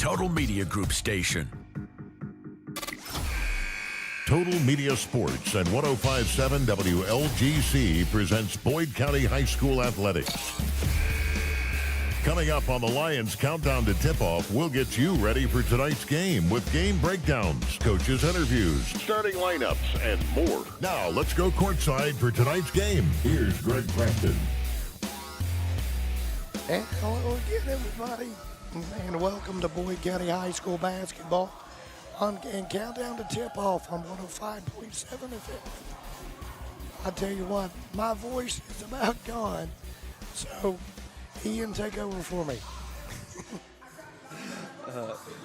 Total Media Group station. Total Media Sports and 105.7 WLGC presents Boyd County High School Athletics. Coming up on the Lions Countdown to Tip-Off, we'll get you ready for tonight's game with game breakdowns, coaches' interviews, starting lineups, and more. Now, let's go courtside for tonight's game. Here's Greg Preston. And hello again, everybody, and welcome to Boyd County High School basketball and Countdown to Tip-Off on 105.7 FM. I tell you what, my voice is about gone, so Ian, take over for me.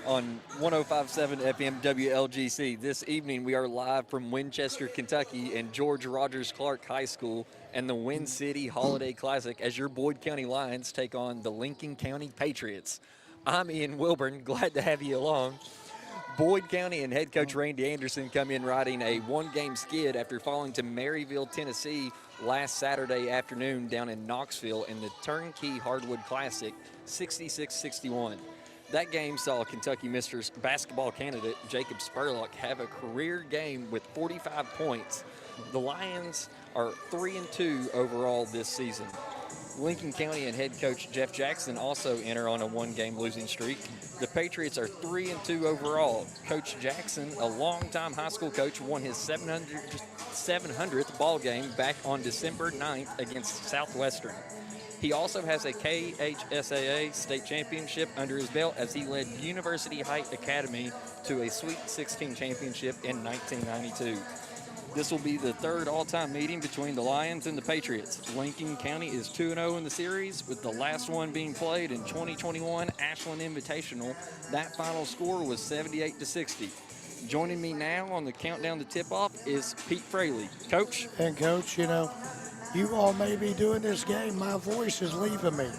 On 105.7 FM WLGC, this evening we are live from Winchester, Kentucky and George Rogers Clark High School and the Win City Holiday Classic as your Boyd County Lions take on the Lincoln County Patriots. I'm Ian Wilburn, glad to have you along. Boyd County and head coach Randy Anderson come in riding a one-game skid after falling to Maryville, Tennessee last Saturday afternoon down in Knoxville in the Turnkey Hardwood Classic, 66-61. That game saw Kentucky Misters basketball candidate Jacob Spurlock have a career game with 45 points. The Lions are 3-2 overall this season. Lincoln County and head coach Jeff Jackson also enter on a one-game losing streak. The Patriots are 3-2 overall. Coach Jackson, a longtime high school coach, won his 700th ball game back on December 9th against Southwestern. He also has a KHSAA state championship under his belt as he led University Heights Academy to a Sweet 16 championship in 1992. This will be the third all-time meeting between the Lions and the Patriots. Lincoln County is 2-0 in the series, with the last one being played in 2021 Ashland Invitational. That final score was 78-60. Joining me now on the countdown to tip-off is Pete Fraley. Coach? And Coach, you know, you all may be doing this game. My voice is leaving me.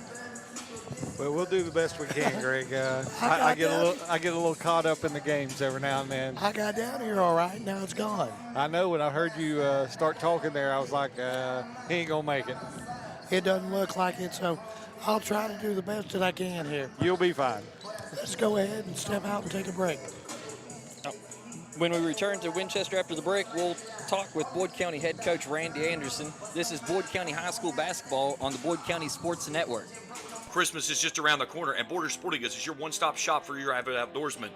Well, we'll do the best we can, Greg. I get a little caught up in the games every now and then. I got down here all right. Now it's gone. I know when I heard you start talking there, I was like, he ain't going to make it. It doesn't look like it, so I'll try to do the best that I can here. You'll be fine. Let's go ahead and step out and take a break. When we return to Winchester after the break, we'll talk with Boyd County head coach Randy Anderson. This is Boyd County High School basketball on the Boyd County Sports Network. Christmas is just around the corner, and Borders Sporting Goods is your one-stop shop for your avid outdoorsman.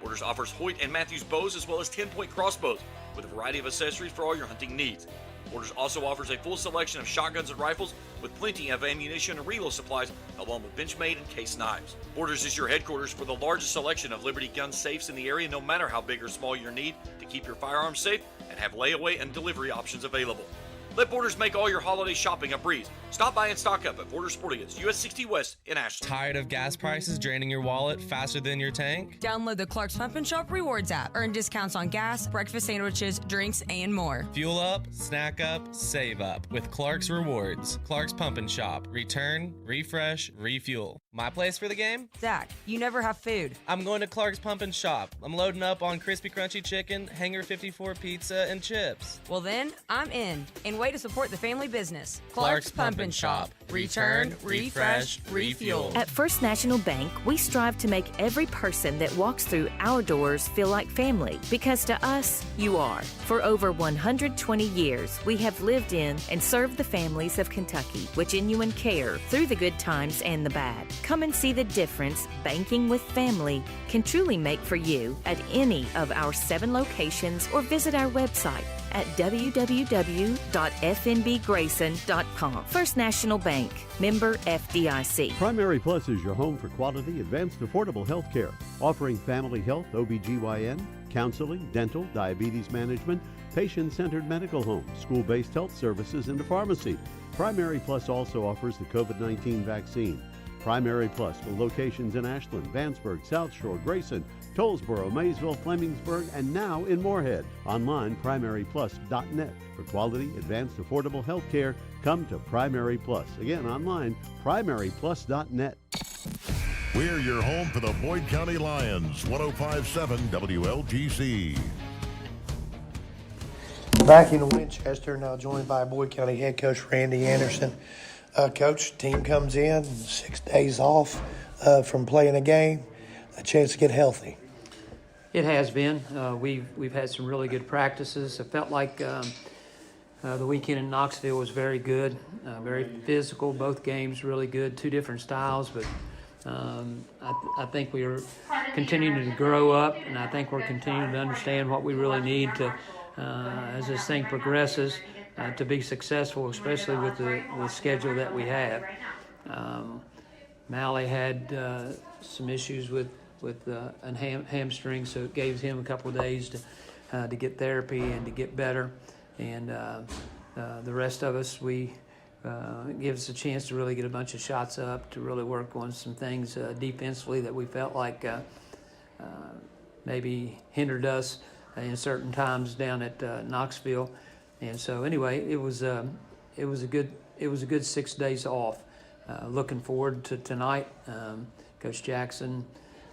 Borders offers Hoyt and Matthews bows as well as 10-point crossbows with a variety of accessories for all your hunting needs. Borders also offers a full selection of shotguns and rifles with plenty of ammunition and reload supplies, along with Benchmade and case knives. Borders is your headquarters for the largest selection of Liberty gun safes in the area, no matter how big or small your need to keep your firearms safe, and have layaway and delivery options available. Let Borders make all your holiday shopping a breeze. Stop by and stock up at Borders Sporting Goods, US 60 West in Ashland. Tired of gas prices draining your wallet faster than your tank? Download the Clark's Pump and Shop Rewards app. Earn discounts on gas, breakfast sandwiches, drinks, and more. Fuel up, snack up, save up with Clark's Rewards. Clark's Pump and Shop. Return, refresh, refuel. My place for the game? Zach, you never have food. I'm going to Clark's Pump and Shop. I'm loading up on crispy crunchy chicken, Hanger 54 pizza, and chips. Well then, I'm in. And way to support the family business. Clark's Pump and Shop. Return, refresh, refuel. At First National Bank, we strive to make every person that walks through our doors feel like family, because to us, you are. For over 120 years, we have lived in and served the families of Kentucky with genuine care through the good times and the bad. Come and see the difference banking with family can truly make for you at any of our 7 locations, or visit our website at www.fnbgrayson.com. First National Bank, member FDIC. Primary Plus is your home for quality, advanced, affordable health care, offering family health, OBGYN, counseling, dental, diabetes management, patient-centered medical home, school-based health services, and a pharmacy. Primary Plus also offers the COVID-19 vaccine. Primary Plus with locations in Ashland, Vanceburg, South Shore, Grayson, Tollsboro, Maysville, Flemingsburg, and now in Moorhead. Online, primaryplus.net. For quality, advanced, affordable health care, come to Primary Plus. Again, online, primaryplus.net. We're your home for the Boyd County Lions, 105.7 WLGC. Back in Winchester, now joined by Boyd County head coach Randy Anderson. Coach, team comes in, 6 days off from playing a game. a chance to get healthy. It has been. We've had some really good practices. It felt like the weekend in Knoxville was very good, very physical. Both games really good, two different styles, but I think we are continuing to grow up, and I think we're continuing to understand what we really need to, as this thing progresses, to be successful, especially with the schedule that we have. Mally had some issues with a hamstring, so it gave him a couple of days to get therapy and to get better. And the rest of us, it gives us a chance to really get a bunch of shots up, to really work on some things defensively that we felt like maybe hindered us in certain times down at Knoxville. And so anyway, it was a good 6 days off. Looking forward to tonight. Coach Jackson,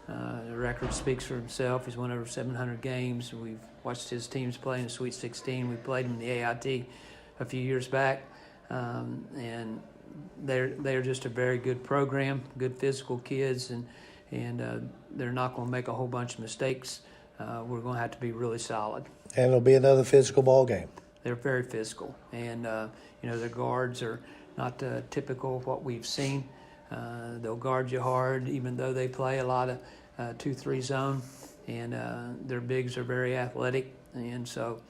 the record speaks for himself. He's won over 700 games. We've watched his teams play in the Sweet 16. We played him in the AIT a few years back, and they're just a very good program, good physical kids, and they're not going to make a whole bunch of mistakes. We're going to have to be really solid. And it'll be another physical ball game. They're very physical, and their guards are not typical of what we've seen. They'll guard you hard, even though they play a lot of 2-3 zone, and their bigs are very athletic, and so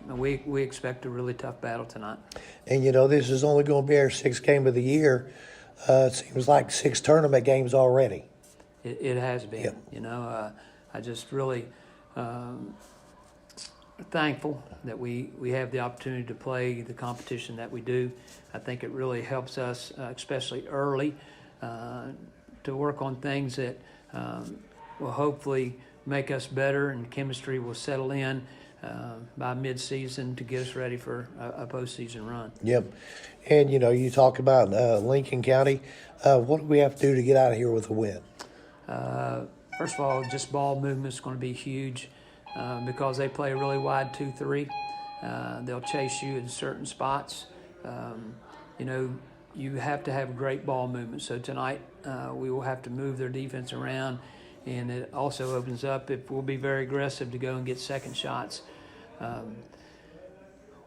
we expect a really tough battle tonight. And this is only going to be our 6th game of the year. It seems like 6 tournament games already. It has been. Yep. I just really thankful that we have the opportunity to play the competition that we do. I think it really helps us, especially early, to work on things that will hopefully make us better, and chemistry will settle in by mid-season to get us ready for a postseason run. Yep. And, you talk about Lincoln County. What do we have to do to get out of here with a win? First of all, just ball movement is going to be huge. Because they play a really wide 2-3. They'll chase you in certain spots. You have to have great ball movement. So tonight we will have to move their defense around, and it also opens up if we'll be very aggressive to go and get second shots.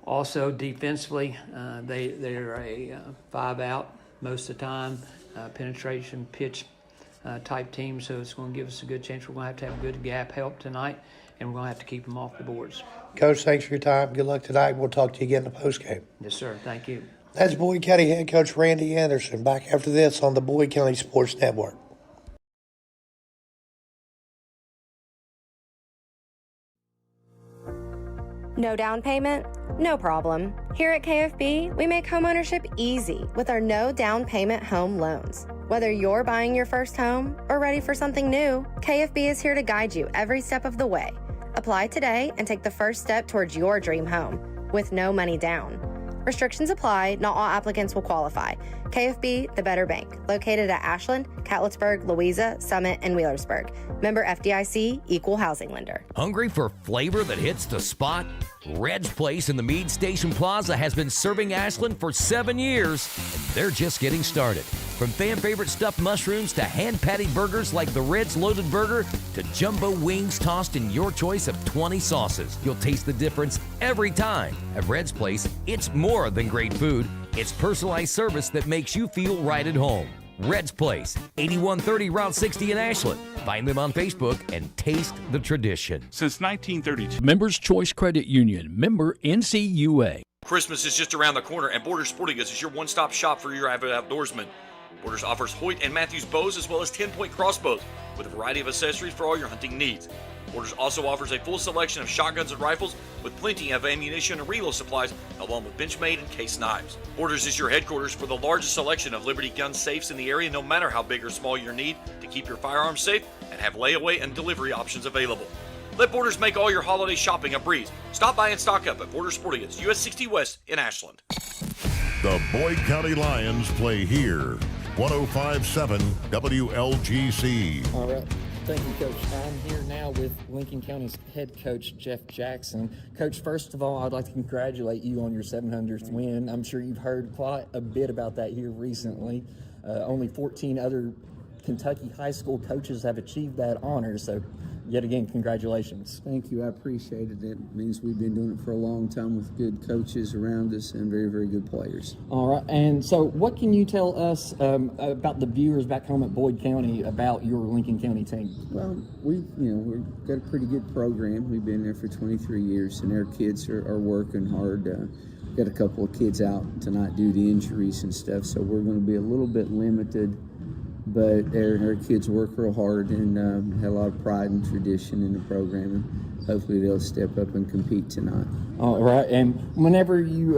Also defensively, they're a 5-out most of the time, penetration pitch type team, so it's going to give us a good chance. We're going to have good gap help tonight, and we're going to have to keep them off the boards. Coach, thanks for your time. Good luck tonight. We'll talk to you again in the postgame. Yes, sir. Thank you. That's Boyd County head coach Randy Anderson. Back after this on the Boyd County Sports Network. No down payment? No problem. Here at KFB, we make homeownership easy with our no down payment home loans. Whether you're buying your first home or ready for something new, KFB is here to guide you every step of the way. Apply today and take the first step towards your dream home with no money down. Restrictions apply. Not all applicants will qualify. KFB, the better bank, located at Ashland, Catlettsburg, Louisa, Summit, and Wheelersburg. Member FDIC, equal housing lender. Hungry for flavor that hits the spot? Red's Place in the Meade Station Plaza has been serving Ashland for 7 years, and they're just getting started. From fan-favorite stuffed mushrooms to hand-patty burgers like the Red's Loaded Burger to jumbo wings tossed in your choice of 20 sauces. You'll taste the difference every time. At Red's Place, it's more than great food. It's personalized service that makes you feel right at home. Red's Place, 8130 Route 60 in Ashland. Find them on Facebook and taste the tradition. Since 1932. Members Choice Credit Union. Member NCUA. Christmas is just around the corner, and Borders Sporting Goods is your one-stop shop for your avid outdoorsman. Borders offers Hoyt and Matthews bows as well as 10-point crossbows with a variety of accessories for all your hunting needs. Borders also offers a full selection of shotguns and rifles with plenty of ammunition and reload supplies, along with Benchmade and case knives. Borders is your headquarters for the largest selection of Liberty gun safes in the area, no matter how big or small your need to keep your firearms safe, and have layaway and delivery options available. Let Borders make all your holiday shopping a breeze. Stop by and stock up at Borders Sporting Goods, US 60 West in Ashland. The Boyd County Lions play here. 105.7 WLGC. All right. Thank you, Coach. I'm here now with Lincoln County's head coach, Jeff Jackson. Coach, first of all, I'd like to congratulate you on your 700th win. I'm sure you've heard quite a bit about that here recently. Only 14 other Kentucky high school coaches have achieved that honor. So, yet again, congratulations. Thank you. I appreciate it. It means we've been doing it for a long time with good coaches around us and very, very good players. All right. And so what can you tell us about the viewers back home at Boyd County about your Lincoln County team? Well, we've got a pretty good program. We've been there for 23 years, and our kids are working hard. Got a couple of kids out tonight due to injuries and stuff, so we're going to be a little bit limited. But our kids work real hard and have a lot of pride and tradition in the program. And hopefully they'll step up and compete tonight. All right. And whenever you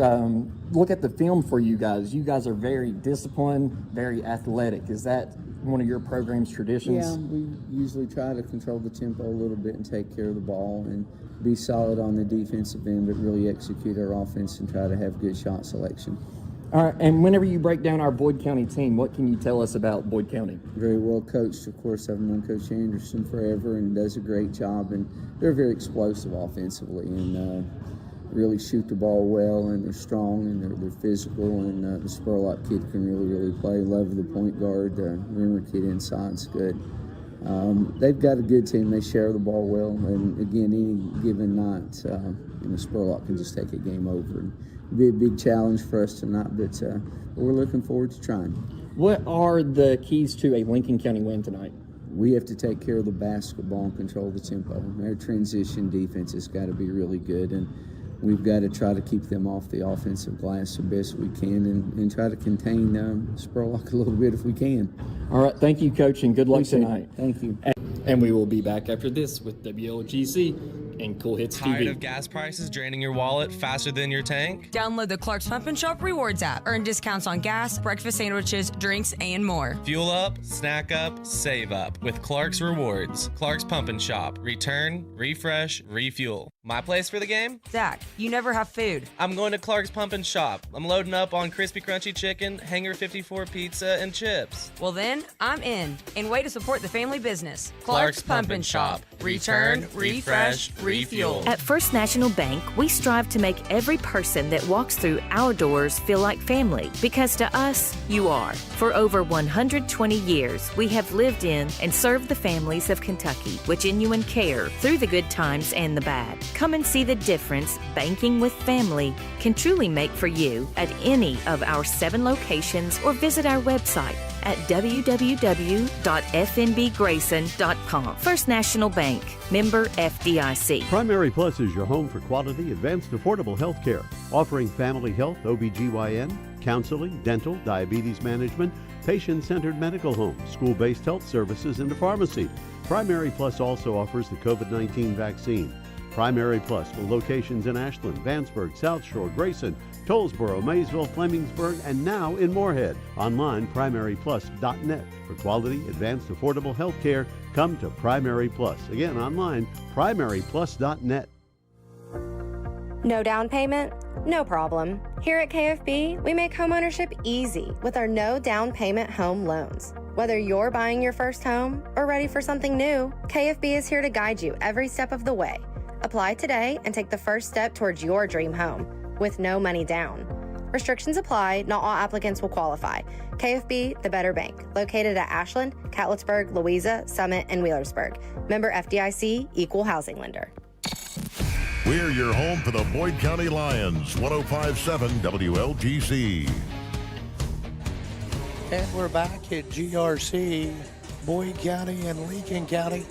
look at the film for you guys are very disciplined, very athletic. Is that one of your program's traditions? Yeah, we usually try to control the tempo a little bit and take care of the ball and be solid on the defensive end, but really execute our offense and try to have good shot selection. All right, and whenever you break down our Boyd County team, what can you tell us about Boyd County? Very well coached. Of course, I've known Coach Anderson forever and does a great job. And they're very explosive offensively and really shoot the ball well, and they're strong and they're physical. And the Spurlock kid can really play. Love the point guard. Rimmer kid inside's good. They've got a good team. They share the ball well. And again, any given night, Spurlock can just take a game over. It'll be a big challenge for us tonight, but we're looking forward to trying. What are the keys to a Lincoln County win tonight? We have to take care of the basketball and control the tempo. Our transition defense has got to be really good, and we've got to try to keep them off the offensive glass the best we can and try to contain Spurlock a little bit if we can. All right, thank you, Coach, and good luck tonight. Thank you. And we will be back after this with WLGC and Cool Hits Tired TV. of gas prices draining your wallet faster than your tank? Download the Clark's Pump and Shop Rewards app. Earn discounts on gas, breakfast sandwiches, drinks, and more. Fuel up, snack up, save up with Clark's Rewards. Clark's Pump and Shop. Return, refresh, refuel. My place for the game? Zach, you never have food. I'm going to Clark's Pump and Shop. I'm loading up on crispy crunchy chicken, Hanger 54 pizza, and chips. Well then, I'm in. And way to support the family business. Clark's Pump and Shop. Return, refresh, refuel. At First National Bank, we strive to make every person that walks through our doors feel like family, because to us, you are. For over 120 years, we have lived in and served the families of Kentucky with genuine care through the good times and the bad. Come and see the difference banking with family can truly make for you at any of our 7 locations, or visit our website at www.fnbgrayson.com. First National Bank, member FDIC. Primary Plus is your home for quality, advanced, affordable health care, offering family health, OBGYN, counseling, dental, diabetes management, patient-centered medical home, school-based health services, and a pharmacy. Primary Plus also offers the COVID-19 vaccine. Primary Plus with locations in Ashland, Vanceburg, South Shore, Grayson, Tollsboro, Maysville, Flemingsburg, and now in Moorhead. Online, primaryplus.net. For quality, advanced, affordable health care, come to Primary Plus. Again, online, primaryplus.net. No down payment? No problem. Here at KFB, we make homeownership easy with our no down payment home loans. Whether you're buying your first home or ready for something new, KFB is here to guide you every step of the way. Apply today and take the first step towards your dream home with no money down. Restrictions apply. Not all applicants will qualify. KFB, the better bank. Located at Ashland, Catlettsburg, Louisa, Summit, and Wheelersburg. Member FDIC, Equal Housing Lender. We're your home for the Boyd County Lions, 105.7 WLGC. And we're back at GRC, Boyd County and Lincoln County.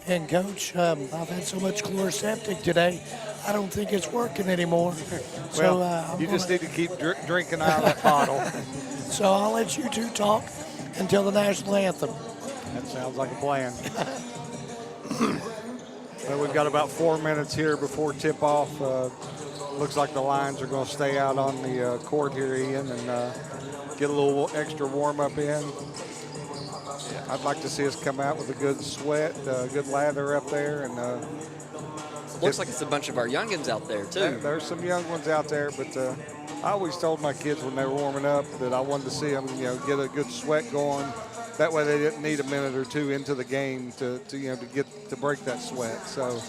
And Coach, I've had so much chloroseptic today, I don't think it's working anymore. Well, you just need to keep drinking out of that bottle. So I'll let you two talk until the national anthem. That sounds like a plan. Well, we've got about 4 minutes here before tip-off. Looks like the Lions are going to stay out on the court here, Ian, and get a little extra warm-up in. I'd like to see us come out with a good sweat, good lather up there. And looks like it's a bunch of our youngins out there, too. There's some young ones out there, but I always told my kids when they were warming up that I wanted to see them, get a good sweat going. That way they didn't need a minute or two into the game to break that sweat. So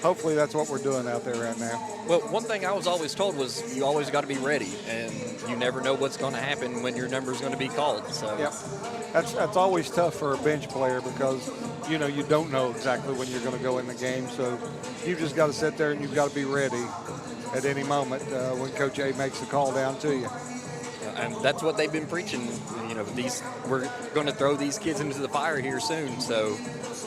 hopefully that's what we're doing out there right now. Well, one thing I was always told was you always got to be ready, and you never know what's going to happen when your number's going to be called. So. Yep. That's always tough for a bench player because, you know, you don't know exactly when you're going to go in the game. So you've just got to sit there and you've got to be ready at any moment when Coach A makes the call down to you. And that's what they've been preaching. You know, we're going to throw these kids into the fire here soon. So,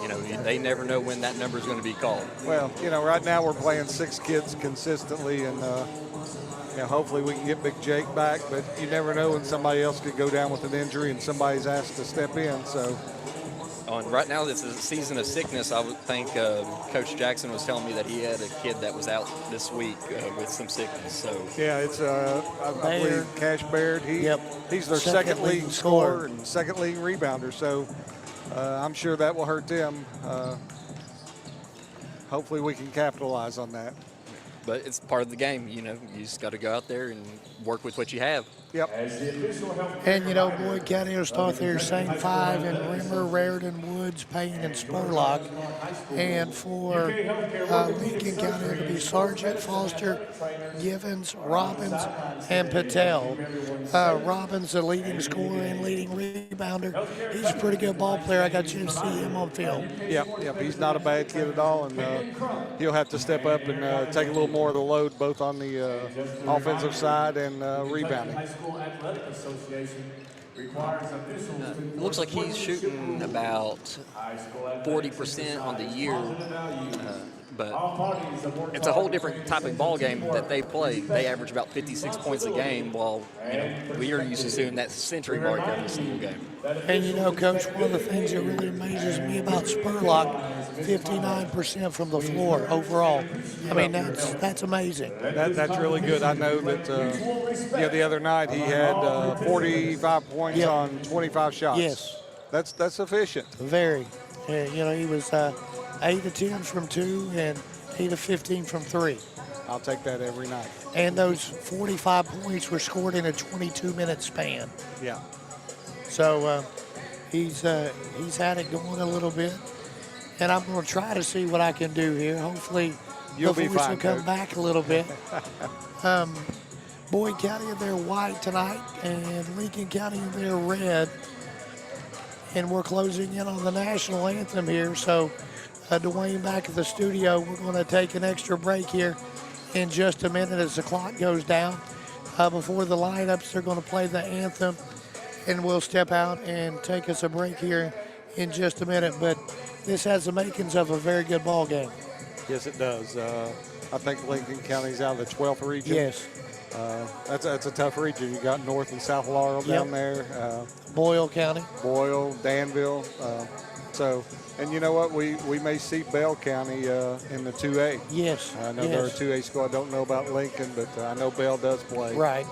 you know, they never know when that number is going to be called. Well, you know, right now we're playing 6 kids consistently, and you know, hopefully we can get Big Jake back. But you never know when somebody else could go down with an injury and somebody's asked to step in. So. And right now, this is a season of sickness. I would think Coach Jackson was telling me that he had a kid that was out this week with some sickness. So yeah, it's I believe Cash Baird. He's their second leading scorer and second leading rebounder. So I'm sure that will hurt them. Hopefully, we can capitalize on that. But it's part of the game, you know. You just got to go out there and work with what you have. Yep. And, you know, Boyd County will start their same 5 in Rimmer, Raritan, Woods, Payne, and Spurlock. And for Lincoln County, it'll be Sargent, Foster, Givens, Robbins, and Patel. Robbins, the leading scorer and leading rebounder. He's a pretty good ball player. I got you to see him on film. Yep. He's not a bad kid at all, and he'll have to step up and take a little more of the load, both on the offensive side and rebounding. Athletic Association requires officials It looks like he's shooting about 40% on the year, but it's a whole different type of ball game that they play. They average about 56 points a game, while we are used to seeing that century mark every single game. And you know, Coach, one of the things that really amazes me about Spurlock, 59% from the floor overall. I mean, that's amazing. That's really good. I know that the other night he had 45 points on 25 shots. Yes. That's efficient. Very. You know, he was 8 of 10 from 2 and 8 of 15 from 3. I'll take that every night. And those 45 points were scored in a 22-minute span. Yeah. So he's had it going a little bit, and I'm going to try to see what I can do here. Hopefully, You'll be fine, will come Coach. back a little bit. Boyd County, they're white tonight, and Lincoln County, they're red. And we're closing in on the national anthem here. So, Dwayne, back at the studio, we're going to take an extra break here in just a minute as the clock goes down. Before the lineups, they're going to play the anthem, and we'll step out and take us a break here in just a minute. But this has the makings of a very good ball game. Yes, it does. I think Lincoln County's out of the 12th region. Yes. That's a tough region. You got North and South Laurel down there. Boyle County. Boyle, Danville. And you know what? We may see Bell County in the 2A. Yes. I know they're a 2A school. I don't know about Lincoln, but I know Bell does play. Right.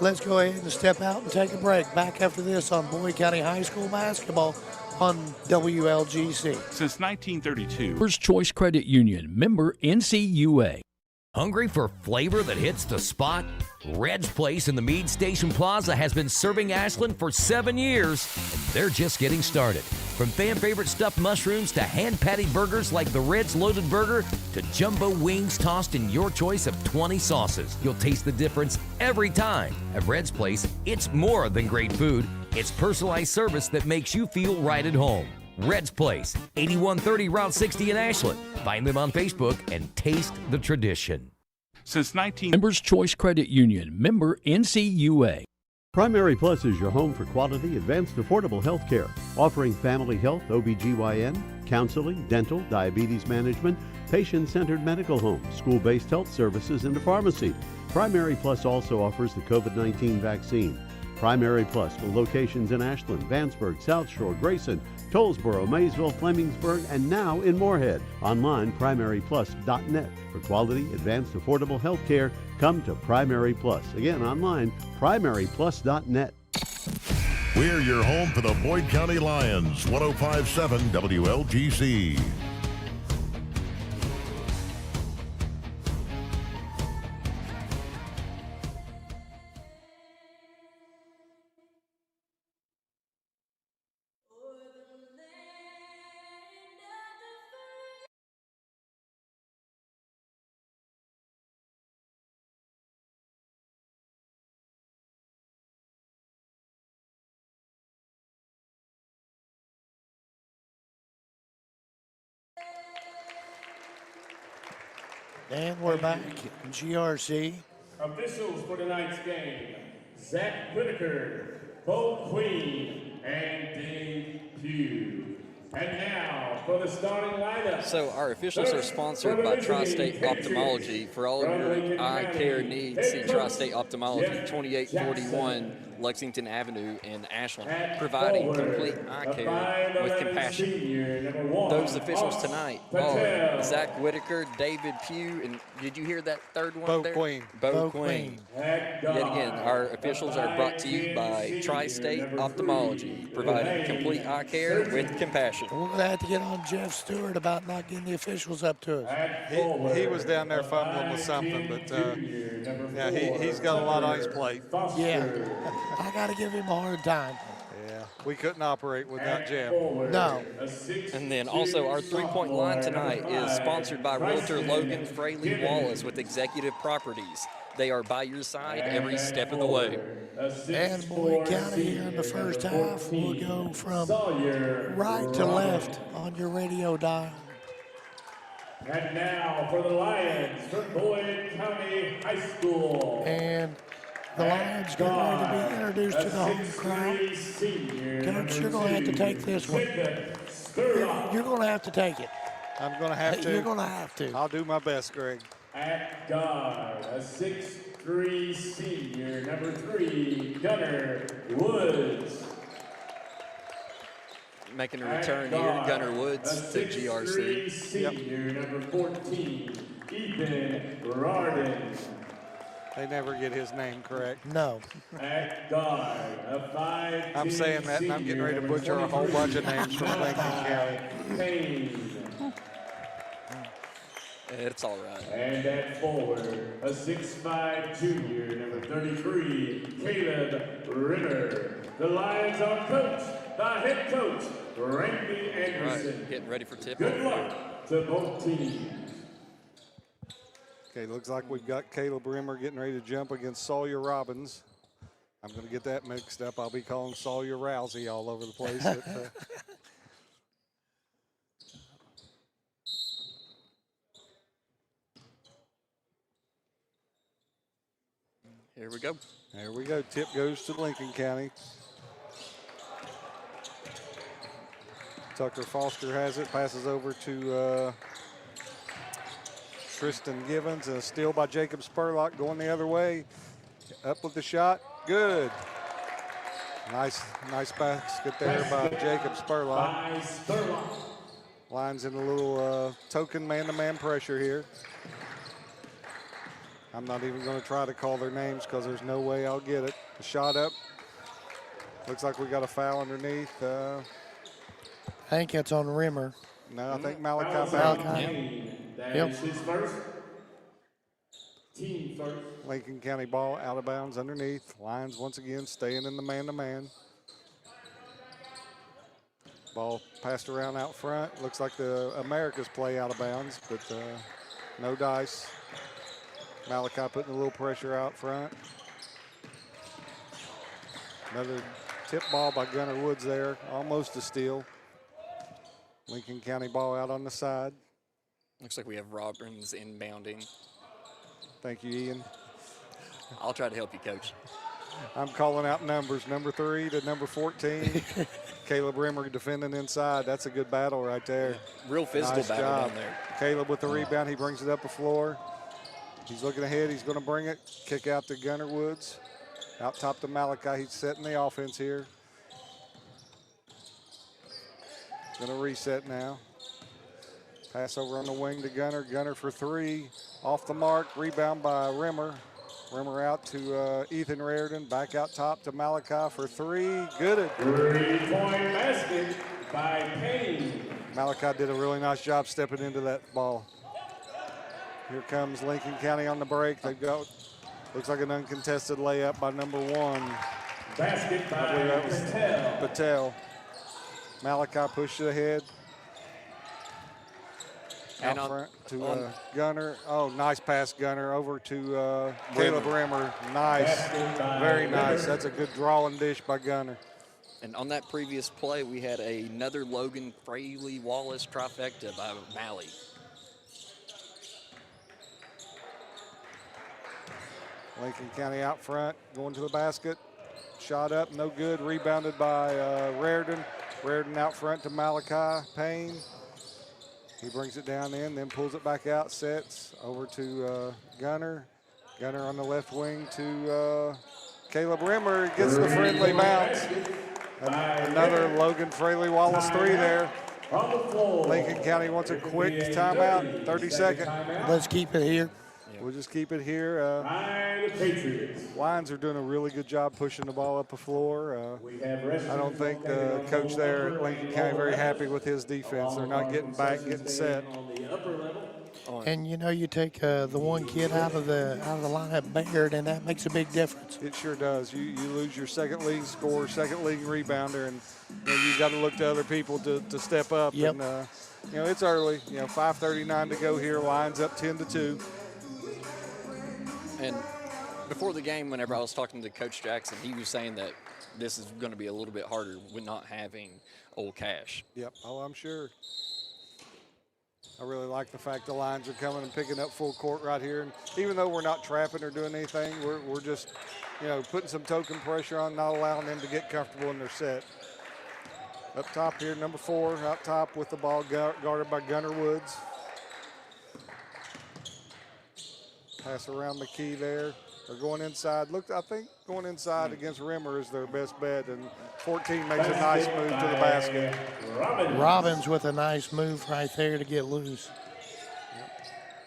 Let's go ahead and step out and take a break. Back after this on Boyd County High School basketball on WLGC. Since 1932. First Choice Credit Union, member NCUA. Hungry for flavor that hits the spot? Red's Place in the Meade Station Plaza has been serving Ashland for 7 years, and they're just getting started. From fan-favorite stuffed mushrooms to hand-patty burgers like the Red's Loaded Burger to jumbo wings tossed in your choice of 20 sauces, you'll taste the difference every time. At Red's Place, it's more than great food. It's personalized service that makes you feel right at home. Red's Place, 8130 Route 60 in Ashland. Find them on Facebook and taste the tradition. Since Members Choice Credit Union, member NCUA. Primary Plus is your home for quality, advanced, affordable health care, offering family health, OBGYN, counseling, dental, diabetes management, patient-centered medical home, school-based health services, and a pharmacy. Primary Plus also offers the COVID-19 vaccine. Primary Plus with locations in Ashland, Vanceburg, South Shore, Grayson, Tollsboro, Maysville, Flemingsburg, and now in Moorhead. Online, primaryplus.net. For quality, advanced, affordable health care, come to Primary Plus. Again, online, primaryplus.net. We're your home for the Boyd County Lions, 105.7 WLGC. And we're back in GRC. Officials for tonight's game, Zach Whitaker, Bo Queen, and Dave Pugh. And now for the starting lineup. So our officials are sponsored by Tri-State Ophthalmology. For all of your eye care needs, see Tri-State Ophthalmology, 2841 Lexington Avenue in Ashland, providing complete eye care with compassion. Those officials tonight are Zach Whitaker, David Pugh, and did you hear that third one Bo there? Queen. Bo Queen. Yet again, our officials are brought to you by Tri-State Ophthalmology, providing complete eye care with compassion. We're going to have to get on Jeff Stewart about not getting the officials up to us. He was down there fumbling with something, but yeah, he's got a lot on his plate. Yeah, I got to give him a hard time. Yeah, we couldn't operate without Jeff. No. And then also our three-point line tonight is sponsored by Realtor Logan Fraley Wallace with Executive Properties. They are by your side every step of the way. And Boyd County here in the first half will go from right to left on your radio dial. And now for the Lions from Boyd County High School. And the Lions getting ready to be introduced to the home crowd. Coach, you're going to have to take this one. You're going to have to take it. I'm going to have to. You're going to have to. I'll do my best, Greg. At guard, a 6'3" senior, number 3, Gunnar Woods. Making a return here, Gunnar Woods to GRC. Senior, number 14, Ethan Rardin. They never get his name correct. No. At guard, a 5'10" I'm saying that, and I'm getting ready to butcher a whole bunch of names from Lincoln County. Payne. It's all right. And at forward, a 6'5" junior, number 33, Caleb Rimmer. The Lions are coached by head coach, Randy Anderson. Right, getting ready for tip-off. Good luck to both teams. Okay, looks like we've got Caleb Rimmer getting ready to jump against Sawyer Robbins. I'm going to get that mixed up. I'll be calling Sawyer Rousey all over the place. Here we go. There we go. Tip goes to Lincoln County. Tucker Foster has it. Passes over to Tristan Givens. And a steal by Jacob Spurlock going the other way. Up with the shot. Good. Nice basket there by Jacob Spurlock. Lions in a little token man-to-man pressure here. I'm not even going to try to call their names because there's no way I'll get it. The shot up. Looks like we got a foul underneath. I think it's on Rimmer. No, I think Malachi. Yep. His first. Team first. Lincoln County ball out of bounds underneath. Lions once again staying in the man-to-man. Ball passed around out front. Looks like the Americas play out of bounds, but no dice. Malachi putting a little pressure out front. Another tip ball by Gunnar Woods there, almost a steal. Lincoln County ball out on the side. Looks like we have Robbins inbounding. Thank you, Ian. I'll try to help you, Coach. I'm calling out numbers, number 3 to number 14. Caleb Rimmer defending inside. That's a good battle right there. Real physical nice battle job down there. Caleb with the rebound. He brings it up the floor. He's looking ahead. He's going to bring it. Kick out to Gunnar Woods. Out top to Malachi. He's setting the offense here. Going to reset now. Pass over on the wing to Gunnar. Gunnar for 3. Off the mark. Rebound by Rimmer. Rimmer out to Ethan Raridan. Back out top to Malachi for 3. Good. 3-point basket by Payne. Malachi did a really nice job stepping into that ball. Here comes Lincoln County on the break. They've got, looks like an uncontested layup by number 1. Basket by I believe that was Patel. Malachi pushed it ahead. And out front to Gunnar. Oh, nice pass, Gunnar. Over to Caleb Rimmer. Nice. Very nice. That's a good draw and dish by Gunnar. And on that previous play, we had another Logan Fraley Wallace trifecta by Malley. Lincoln County out front, going to the basket. Shot up, no good. Rebounded by Raritan. Raritan out front to Malachi Payne. He brings it down in, then pulls it back out, sets over to Gunner. Gunner on the left wing to Caleb Rimmer. Gets the friendly bounce. Another Logan Fraley-Wallace three there. Lincoln County wants a quick timeout, 30-second. Let's keep it here. We'll just keep it here. Lions are doing a really good job pushing the ball up the floor. I don't think the coach there at Lincoln County very happy with his defense. They're not getting back, getting set. And you know, you take the one kid out of the lineup, Baird, and that makes a big difference. It sure does. You lose your second league scorer, second league rebounder, and you got to look to other people to step up. Yep. And it's early. 5:39 to go here. Lions up 10-2. And before the game, whenever I was talking to Coach Jackson, he was saying that this is going to be a little bit harder with not having Old Cash. Yep. Oh, I'm sure. I really like the fact the Lions are coming and picking up full court right here. And even though we're not trapping or doing anything, we're just, putting some token pressure on, not allowing them to get comfortable in their set. Up top here, number 4, up top with the ball guarded by Gunnar Woods. Pass around McKee there. They're going inside. I think going inside against Rimmer is their best bet, and 14 makes a nice move to the basket. Robbins with a nice move right there to get loose. Yep.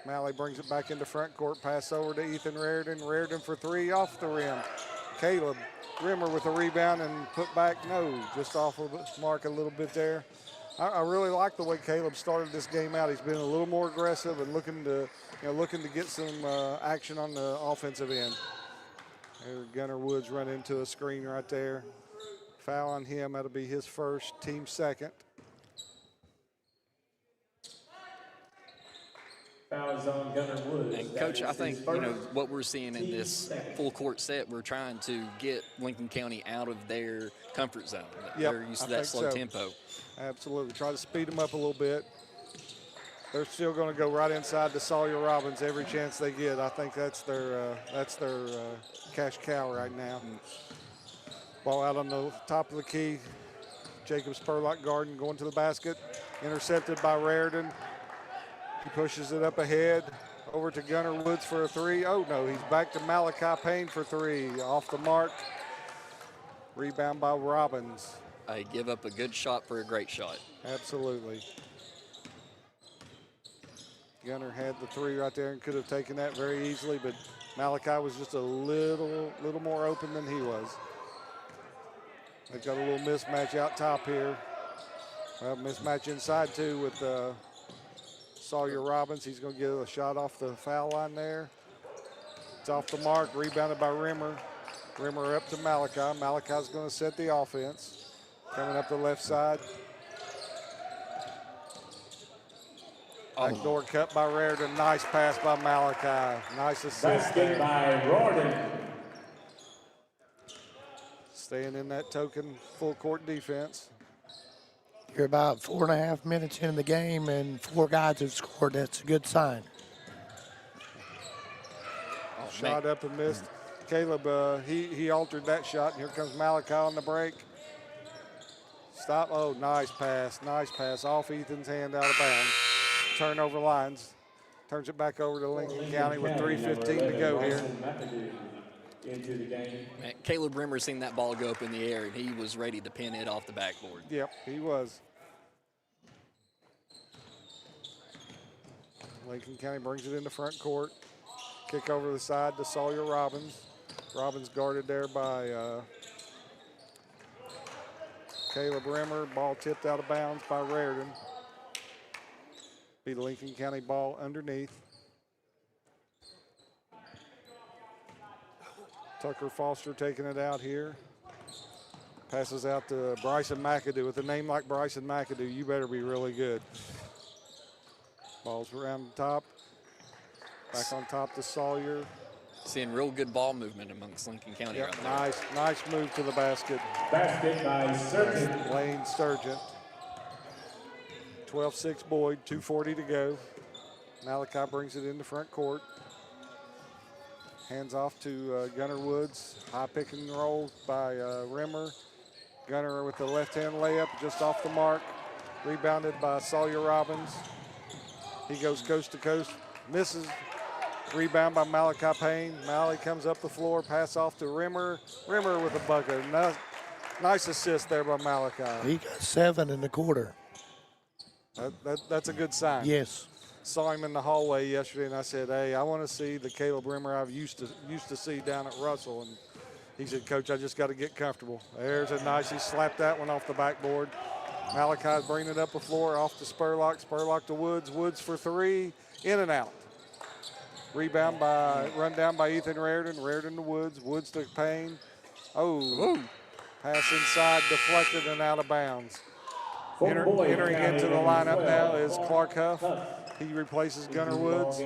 Malley brings it back into front court. Pass over to Ethan Raritan. Raritan for 3 off the rim. Caleb Rimmer with a rebound and put back. No, just off of the mark a little bit there. I really like the way Caleb started this game out. He's been a little more aggressive and looking to get some action on the offensive end. There, Gunnar Woods run into a screen right there. Foul on him. That'll be his first, team second. Foul is on Gunnar Woods. And Coach, I think what we're seeing in this full court set, we're trying to get Lincoln County out of their comfort zone. Yep, They're used to that slow tempo. Absolutely. Try to speed them up a little bit. They're still going to go right inside to Sawyer Robbins every chance they get. I think that's their cash cow right now. Ball out on the top of the key. Jacob Spurlock Garden going to the basket. Intercepted by Raritan. He pushes it up ahead. Over to Gunnar Woods for a 3. Oh, no, he's back to Malachi Payne for 3. Off the mark. Rebound by Robbins. I give up a good shot for a great shot. Absolutely. Gunnar had the 3 right there and could have taken that very easily, but Malachi was just a little more open than he was. They've got a little mismatch out top here. Well, mismatch inside too with Sawyer Robbins. He's going to get a shot off the foul line there. It's off the mark, rebounded by Rimmer. Rimmer up to Malachi. Malachi's going to set the offense. Coming up the left side. Backdoor cut by Raritan. Nice pass by Malachi. Nice assist there. By Raritan. Staying in that token full court defense. You're about 4.5 minutes into the game and 4 guys have scored. That's a good sign. Shot up and missed. Caleb, he altered that shot. And here comes Malachi on the break. Stop. Oh, nice pass. Nice pass off Ethan's hand out of bounds. Turnover Lions. Turns it back over to Lincoln County with 3:15 to go here. Into the game. Man, Caleb Rimmer seen that ball go up in the air, and he was ready to pin it off the backboard. Yep, he was. Lincoln County brings it into front court. Kick over the side to Sawyer Robbins. Robbins guarded there by Caleb Rimmer. Ball tipped out of bounds by Raritan. Be the Lincoln County ball underneath. Tucker Foster taking it out here. Passes out to Bryson McAdoo. With a name like Bryson McAdoo, you better be really good. Ball's around the top. Back on top to Sawyer. Seeing real good ball movement amongst Lincoln County right there. Nice move to the basket. Basket by Surgeon. Lane Sturgeon. 12-6 Boyd, 2:40 to go. Malachi brings it into front court. Hands off to Gunner Woods. High pick and roll by Rimmer. Gunner with the left-hand layup just off the mark. Rebounded by Sawyer Robbins. He goes coast to coast, misses. Rebound by Malachi Payne. Malley comes up the floor, pass off to Rimmer. Rimmer with a bucket. Nice assist there by Malachi. He got 7 in the quarter. That's a good sign. Yes. Saw him in the hallway yesterday, and I said, "Hey, I want to see the Caleb Rimmer I've used to see down at Russell." And he said, "Coach, I just got to get comfortable." There's a nice. He slapped that one off the backboard. Malachi's bringing it up the floor, off to Spurlock. Spurlock to Woods. Woods for 3, in and out. Run down by Ethan Raridan. Raridan to Woods. Woods to Payne. Oh, pass inside, deflected and out of bounds. Entering into the lineup now is Clark Huff. He replaces Gunner Woods.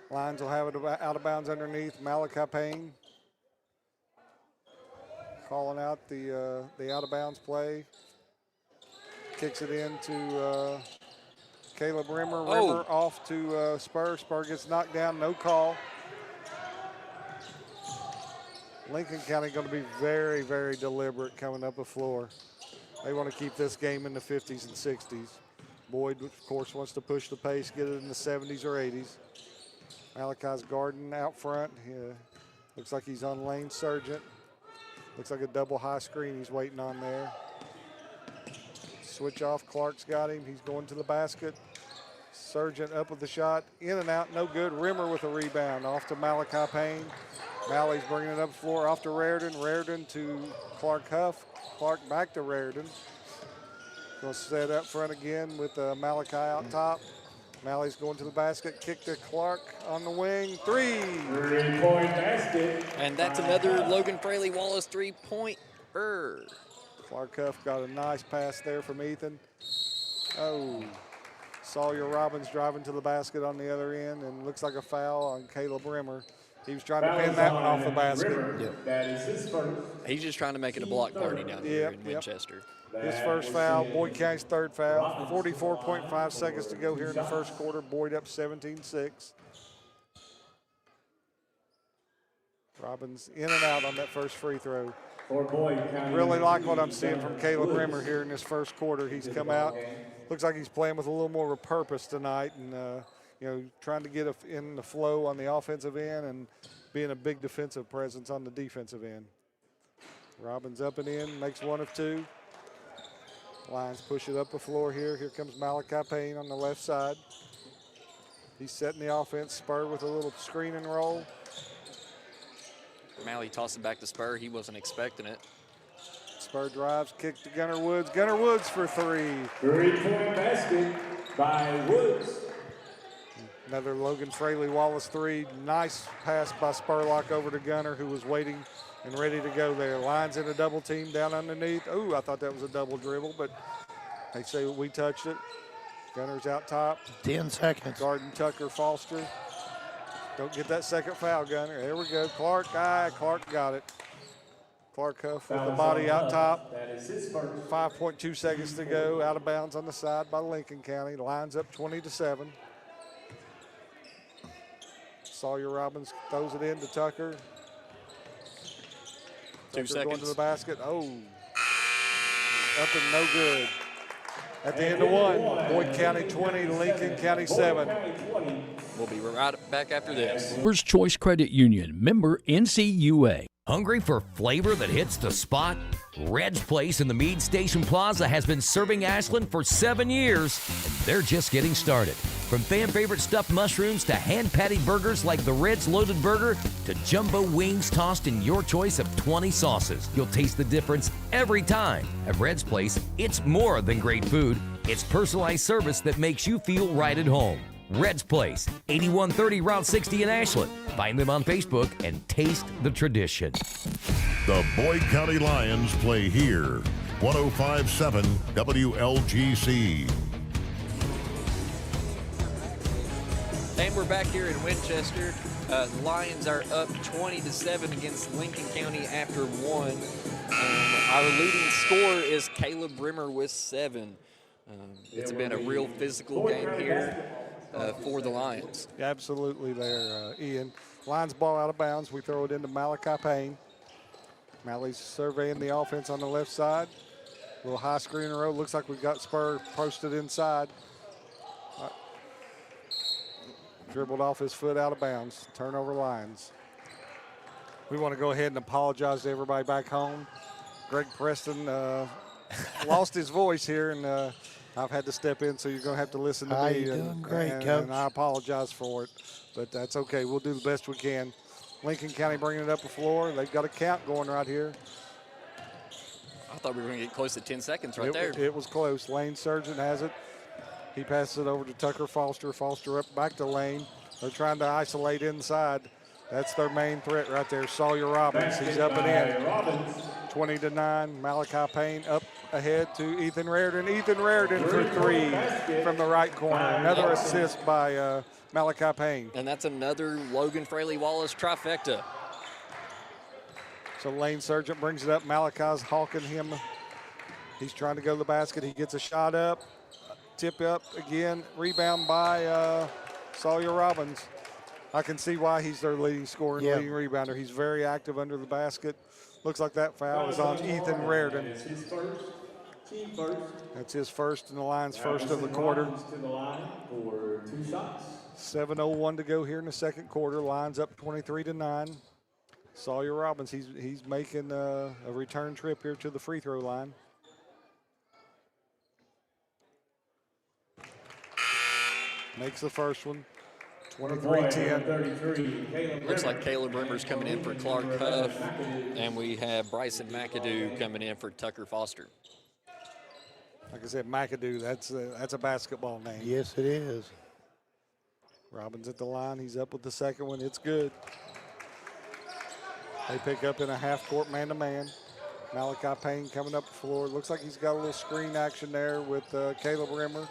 Lions will have it out of bounds underneath. Malachi Payne calling out the out of bounds play. Kicks it into Caleb Rimmer. Rimmer off to Spur. Spur gets knocked down, no call. Lincoln County going to be very, very deliberate coming up the floor. They want to keep this game in the 50s and 60s. Boyd, of course, wants to push the pace, get it in the 70s or 80s. Malachi's guarding out front. Looks like he's on Lane Sargent. Looks like a double high screen he's waiting on there. Switch off, Clark's got him. He's going to the basket. Sargent up with the shot, in and out, no good. Rimmer with a rebound, off to Malachi Payne. Malley's bringing it up the floor, off to Raridan. Raridan to Clark Huff. Clark back to Raridan. Going to set up front again with Malachi out top. Malley's going to the basket, kick to Clark on the wing, 3. 3-point basket. And that's another Logan Fraley Wallace 3-pointer. Clark Huff got a nice pass there from Ethan. Oh, Sawyer Robbins driving to the basket on the other end, and looks like a foul on Caleb Rimmer. He was trying to pin that one off the basket. Yep. That is his first. He's just trying to make it a block party down here in Winchester. His first foul, Boyd County's third foul. 44.5 seconds to go here in the first quarter. Boyd up 17-6. Robbins in and out on that first free throw. Really like what I'm seeing from Caleb Rimmer here in this first quarter. He's come out, looks like he's playing with a little more of a purpose tonight, and trying to get in the flow on the offensive end and being a big defensive presence on the defensive end. Robbins up and in, makes 1 of 2. Lions push it up the floor here. Here comes Malachi Payne on the left side. He's setting the offense. Spur with a little screen and roll. Malley tossed it back to Spur. He wasn't expecting it. Spur drives, kick to Gunner Woods. Gunner Woods for 3. 3-point basket by Woods. Another Logan Fraley Wallace 3. Nice pass by Spurlock over to Gunner, who was waiting and ready to go there. Lions in a double team down underneath. Oh, I thought that was a double dribble, but they say we touched it. Gunner's out top. 10 seconds. Garden Tucker Foster. Don't get that second foul, Gunner. There we go. Clark got it. Clark Huff with the body out top. 5.2 seconds to go. Out of bounds on the side by Lincoln County. Lines up 20-7. Sawyer Robbins throws it in to Tucker. 2 seconds. Going to the basket. Oh, up and no good. At the end of 1, Boyd County 20, Lincoln County 7. We'll be right back after this. Members Choice Credit Union, member NCUA. Hungry for flavor that hits the spot? Red's Place in the Meade Station Plaza has been serving Ashland for 7 years, and they're just getting started. From fan-favorite stuffed mushrooms to hand-patty burgers like the Red's Loaded Burger to jumbo wings tossed in your choice of 20 sauces, you'll taste the difference every time. At Red's Place, it's more than great food. It's personalized service that makes you feel right at home. Red's Place, 8130 Route 60 in Ashland. Find them on Facebook and taste the tradition. The Boyd County Lions play here. 105.7 WLGC. And we're back here in Winchester. The Lions are up 20-7 against Lincoln County after 1. Our leading scorer is Caleb Rimmer with 7. It's been a real physical game here. for the Lions. Absolutely there, Ian. Lions ball out of bounds. We throw it into Malachi Payne. Mally's surveying the offense on the left side. Little high screen row. Looks like we've got Spur posted inside. Dribbled off his foot out of bounds. Turnover Lions. We want to go ahead and apologize to everybody back home. Greg Preston lost his voice here, and I've had to step in, so you're going to have to listen to me. You're doing great, Coach. And I apologize for it, but that's okay. We'll do the best we can. Lincoln County bringing it up the floor. They've got a count going right here. I thought we were going to get close to 10 seconds right there. It was close. Lane Surgeon has it. He passes it over to Tucker Foster. Foster up back to Lane. They're trying to isolate inside. That's their main threat right there. Sawyer Robbins. He's up and in. 20-9. Malachi Payne up ahead to Ethan Raridan. Ethan Raridan for three from the right corner. Another assist by Malachi Payne. And that's another Logan Fraley Wallace trifecta. So Lane Sargent brings it up. Malachi's hawking him. He's trying to go to the basket. He gets a shot up. Tip up again. Rebound by Sawyer Robbins. I can see why he's their leading scorer and leading rebounder. He's very active under the basket. Looks like that foul is on Ethan Raridan. That's his first and the Lions' first of the quarter. 7:01 to go here in the second quarter. Lions up 23-9. Sawyer Robbins, he's making a return trip here to the free throw line. Makes the first one. 23-10. Looks like Caleb Rimmer's coming in for Clark Huff, and we have Bryson McAdoo coming in for Tucker Foster. Like I said, McAdoo, that's a basketball name. Yes, it is. Robbins at the line. He's up with the second one. It's good. They pick up in a half-court man-to-man. Malachi Payne coming up the floor. Looks like he's got a little screen action there with Caleb Rimmer.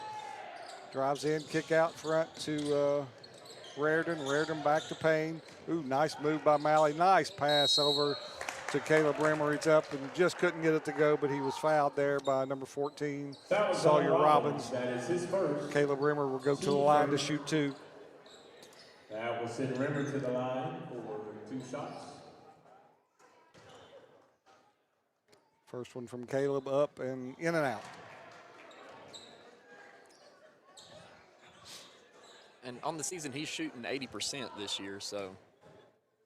Drives in, kick out front to Raridan. Raridan back to Payne. Ooh, nice move by Malley. Nice pass over to Caleb Rimmer. It's up and just couldn't get it to go, but he was fouled there by number 14, Sawyer Robbins. That is his first. Caleb Rimmer will go to the line to shoot two. That will send Rimmer to the line for 2 shots. First one from Caleb, up and in and out. And on the season, he's shooting 80% this year, so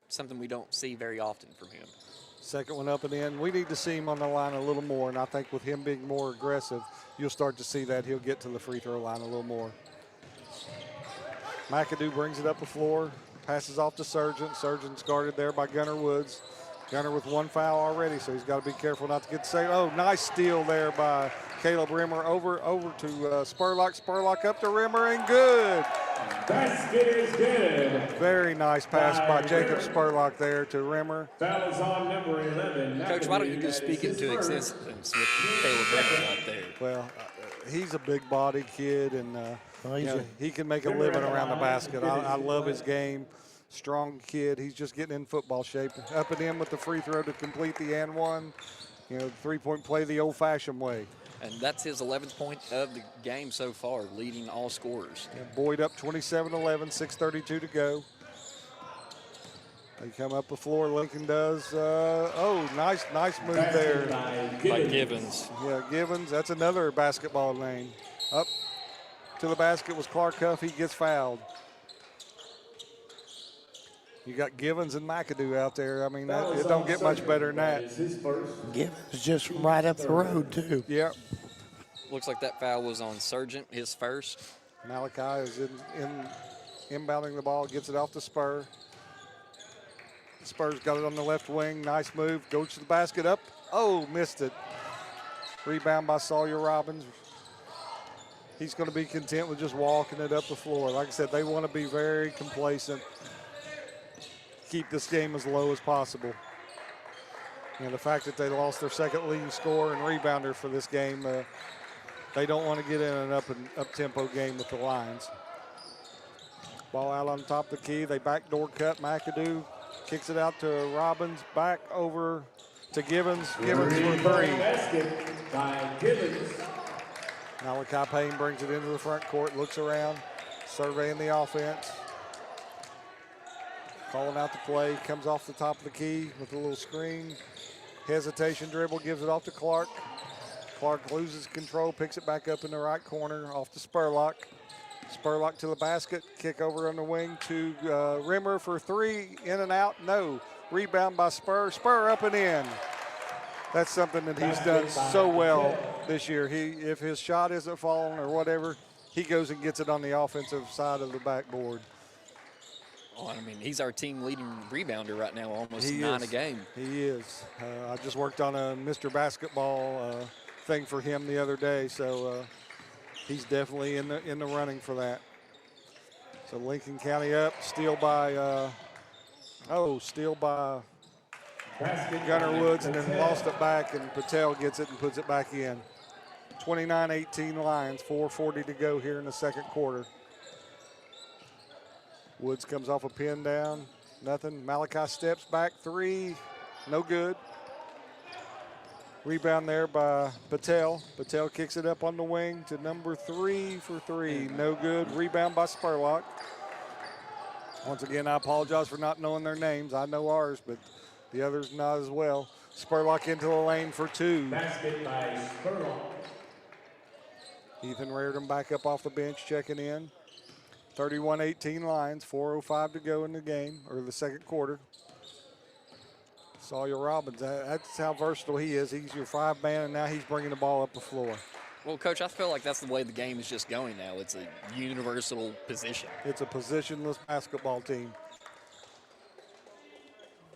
something we don't see very often from him. Second one up and in. We need to see him on the line a little more, and I think with him being more aggressive, you'll start to see that he'll get to the free throw line a little more. McAdoo brings it up the floor, passes off to Sargent. Sargent's guarded there by Gunnar Woods. Gunnar with one foul already, so he's got to be careful not to get saved. Oh, nice steal there by Caleb Rimmer over to Spurlock. Spurlock up to Rimmer and good. Basket is good. Very nice pass by Jacob Spurlock there to Rimmer. Foul is on number 11. Coach, why don't you just speak into existence with Caleb Rimmer right there? Well, he's a big body kid, and he can make a living around the basket. I love his game. Strong kid. He's just getting in football shape. Up and in with the free throw to complete the and one. Three-point play the old-fashioned way. And that's his 11th point of the game so far, leading all scorers. And Boyd up 27-11, 6:32 to go. They come up the floor, Lincoln does. Nice move there. By Givens. Yeah, Givens, that's another basketball name. Up to the basket was Clark Huff. He gets fouled. You got Givens and McAdoo out there. I mean, it don't get much better than that. Givens just from right up the road, too. Yeah. Looks like that foul was on Sargent, his first. Malachi is inbounding the ball, gets it off the Spur. Spurs got it on the left wing. Nice move. Goes to the basket up. Oh, missed it. Rebound by Sawyer Robbins. He's going to be content with just walking it up the floor. Like I said, they want to be very complacent. Keep this game as low as possible. And the fact that they lost their second leading scorer and rebounder for this game, they don't want to get in an up-tempo game with the Lions. Ball out on top of the key. They backdoor cut. McAdoo kicks it out to Robbins. Back over to Givens. Givens for three. Basket by Givens. Malachi Payne brings it into the front court, looks around. Surveying the offense. Calling out the play. Comes off the top of the key with a little screen. Hesitation dribble, gives it off to Clark. Clark loses control, picks it back up in the right corner, off to Spurlock. Spurlock to the basket, kick over on the wing to Rimmer for three, in and out, no. Rebound by Spur, Spur up and in. That's something that he's done so well this year. If his shot isn't falling or whatever, he goes and gets it on the offensive side of the backboard. Oh, I mean, he's our team leading rebounder right now, almost He 9 is. a game. He is. I just worked on a Mr. Basketball thing for him the other day, so he's definitely in the running for that. So Lincoln County up, steal by Gunnar Woods, and then lost it back, and Patel gets it and puts it back in. 29-18 Lions, 4:40 to go here in the second quarter. Woods comes off a pin down, nothing. Malachi steps back, three, no good. Rebound there by Patel. Patel kicks it up on the wing to number 3 for three, no good. Rebound by Spurlock. Once again, I apologize for not knowing their names. I know ours, but the others not as well. Spurlock into the lane for two. Basket by Spurlock. Ethan Reardon back up off the bench, checking in. 31-18 Lions, 4:05 to go in the game, or the second quarter. Sawyer Robbins, that's how versatile he is. He's your 5-man, and now he's bringing the ball up the floor. Well, Coach, I feel like that's the way the game is just going now. It's a universal position. It's a positionless basketball team.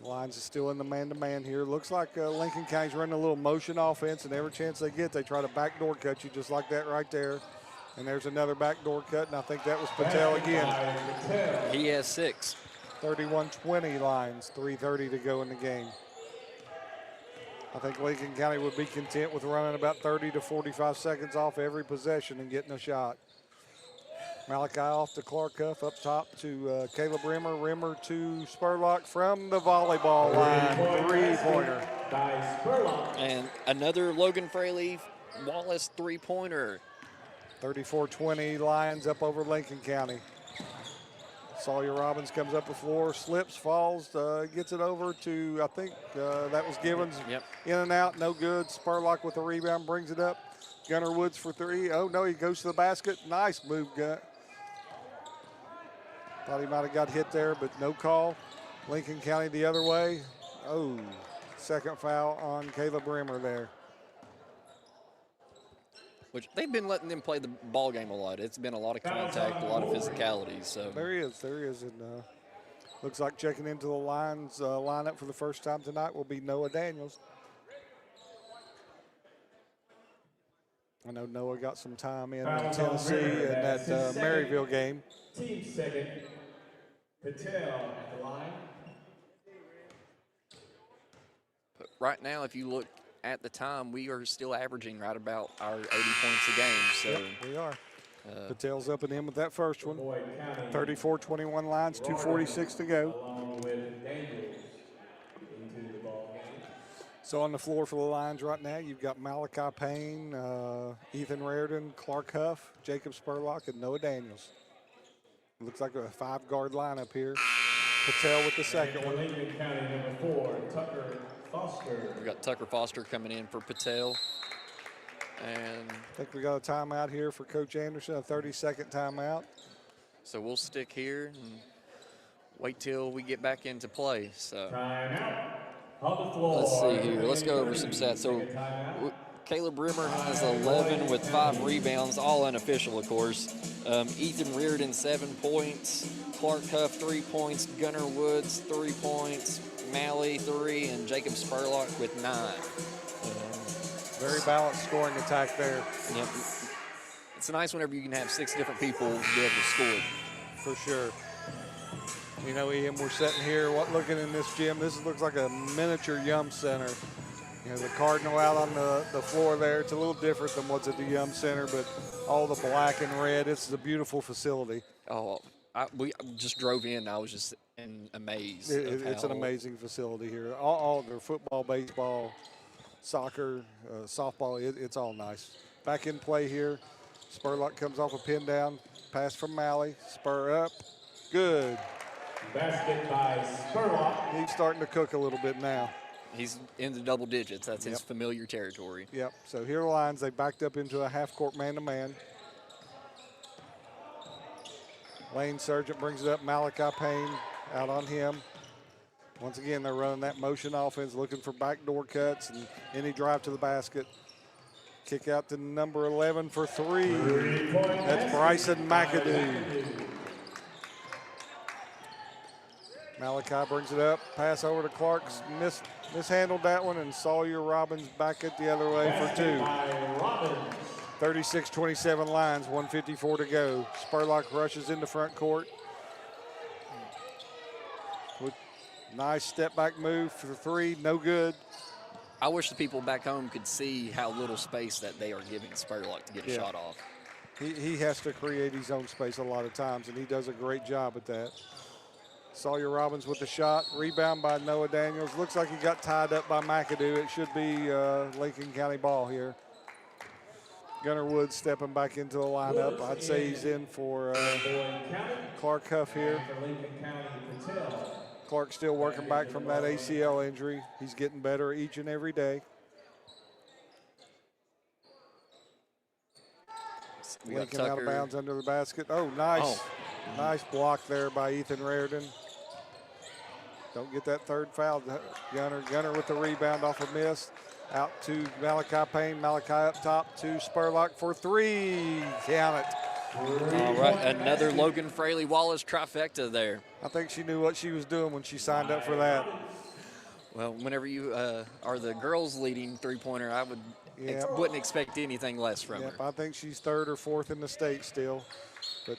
Lions is still in the man-to-man here. Looks like Lincoln County's running a little motion offense, and every chance they get, they try to backdoor cut you just like that right there. And there's another backdoor cut, and I think that was Patel again. He has 6. 31-20 Lions, 3:30 to go in the game. I think Lincoln County would be content with running about 30 to 45 seconds off every possession and getting a shot. Malachi off to Clark Huff, up top to Caleb Rimmer. Rimmer to Spurlock from the volleyball line, three-pointer. And another Logan Fraley Wallace three-pointer. 34-20 Lions up over Lincoln County. Sawyer Robbins comes up the floor, slips, falls, gets it over to, I think that was Givens. Yep. In and out, no good. Spurlock with the rebound, brings it up. Gunnar Woods for three. Oh, no, he goes to the basket. Nice move, Gunnar. Thought he might have got hit there, but no call. Lincoln County the other way. Oh, second foul on Caleb Rimmer there. Which they've been letting them play the ball game a lot. It's been a lot of contact, a lot of physicality. So there he is, and looks like checking into the Lions lineup for the first time tonight will be Noah Daniels. I know Noah got some time in Tennessee in that Maryville game. Team second, Patel at the line. But right now, if you look at the time, we are still averaging right about our 80 points a game. So yep, we are. Patel's up and in with that first one. 34-21 Lions, 2:46 to go. So on the floor for the Lions right now, you've got Malachi Payne, Ethan Reardon, Clark Huff, Jacob Spurlock, and Noah Daniels. Looks like a 5-guard lineup here. Patel with the second one. Lincoln County number 4, Tucker Foster. We got Tucker Foster coming in for Patel. And I think we got a timeout here for Coach Anderson, a 30-second timeout. So we'll stick here and wait till we get back into play. So timeout on the floor. Let's see here. Let's go over some stats. So Caleb Rimmer has 11 with 5 rebounds, all unofficial, of course. Ethan Reardon, 7 points. Clark Huff, 3 points. Gunnar Woods, 3 points. Malley, 3, and Jacob Spurlock with 9. Very balanced scoring attack there. Yep. It's nice whenever you can have 6 different people be able to score. For sure. You know, Ian, we're sitting here looking in this gym. This looks like a miniature Yum Center. You know, the Cardinal out on the floor there. It's a little different than what's at the Yum Center, but all the black and red. It's a beautiful facility. Oh, we just drove in. I was just amazed. It's an amazing facility here. All their football, baseball, soccer, softball, it's all nice. Back in play here. Spurlock comes off a pin down. pass from Malley, spur up, good. Basket by Spurlock. He's starting to cook a little bit now. He's in the double digits. That's his familiar territory. Yep, so here are the lines. They backed up into a half-court man-to-man. Lane Sargent brings it up. Malachi Payne out on him. Once again, they're running that motion offense, looking for backdoor cuts and any drive to the basket. Kick out to number 11 for three. That's Bryson McAdoo. Malachi brings it up. Pass over to Clark's. Mishandled that one, and Sawyer Robbins back it the other way for two. 36-27 Lions, 1:54 to go. Spurlock rushes into front court. With nice step back move for three, no good. I wish the people back home could see how little space that they are giving Spurlock to get a shot off. He has to create his own space a lot of times, and he does a great job at that. Sawyer Robbins with the shot. Rebound by Noah Daniels. Looks like he got tied up by McAdoo. It should be Lincoln County ball here. Gunnar Woods stepping back into the lineup. I'd say he's in for Clark Huff here. Clark still working back from that ACL injury. He's getting better each and every day. Lincoln out of bounds under the basket. Oh, nice. Nice block there by Ethan Raridan. Don't get that third foul. Gunnar with the rebound off a miss. Out to Malachi Payne. Malachi up top to Spurlock for three. Count it. All right, another Logan Fraley Wallace trifecta there. I think she knew what she was doing when she signed up for that. Well, whenever you are the girls' leading three-pointer, I wouldn't expect anything less from her. I think she's third or fourth in the state still. But,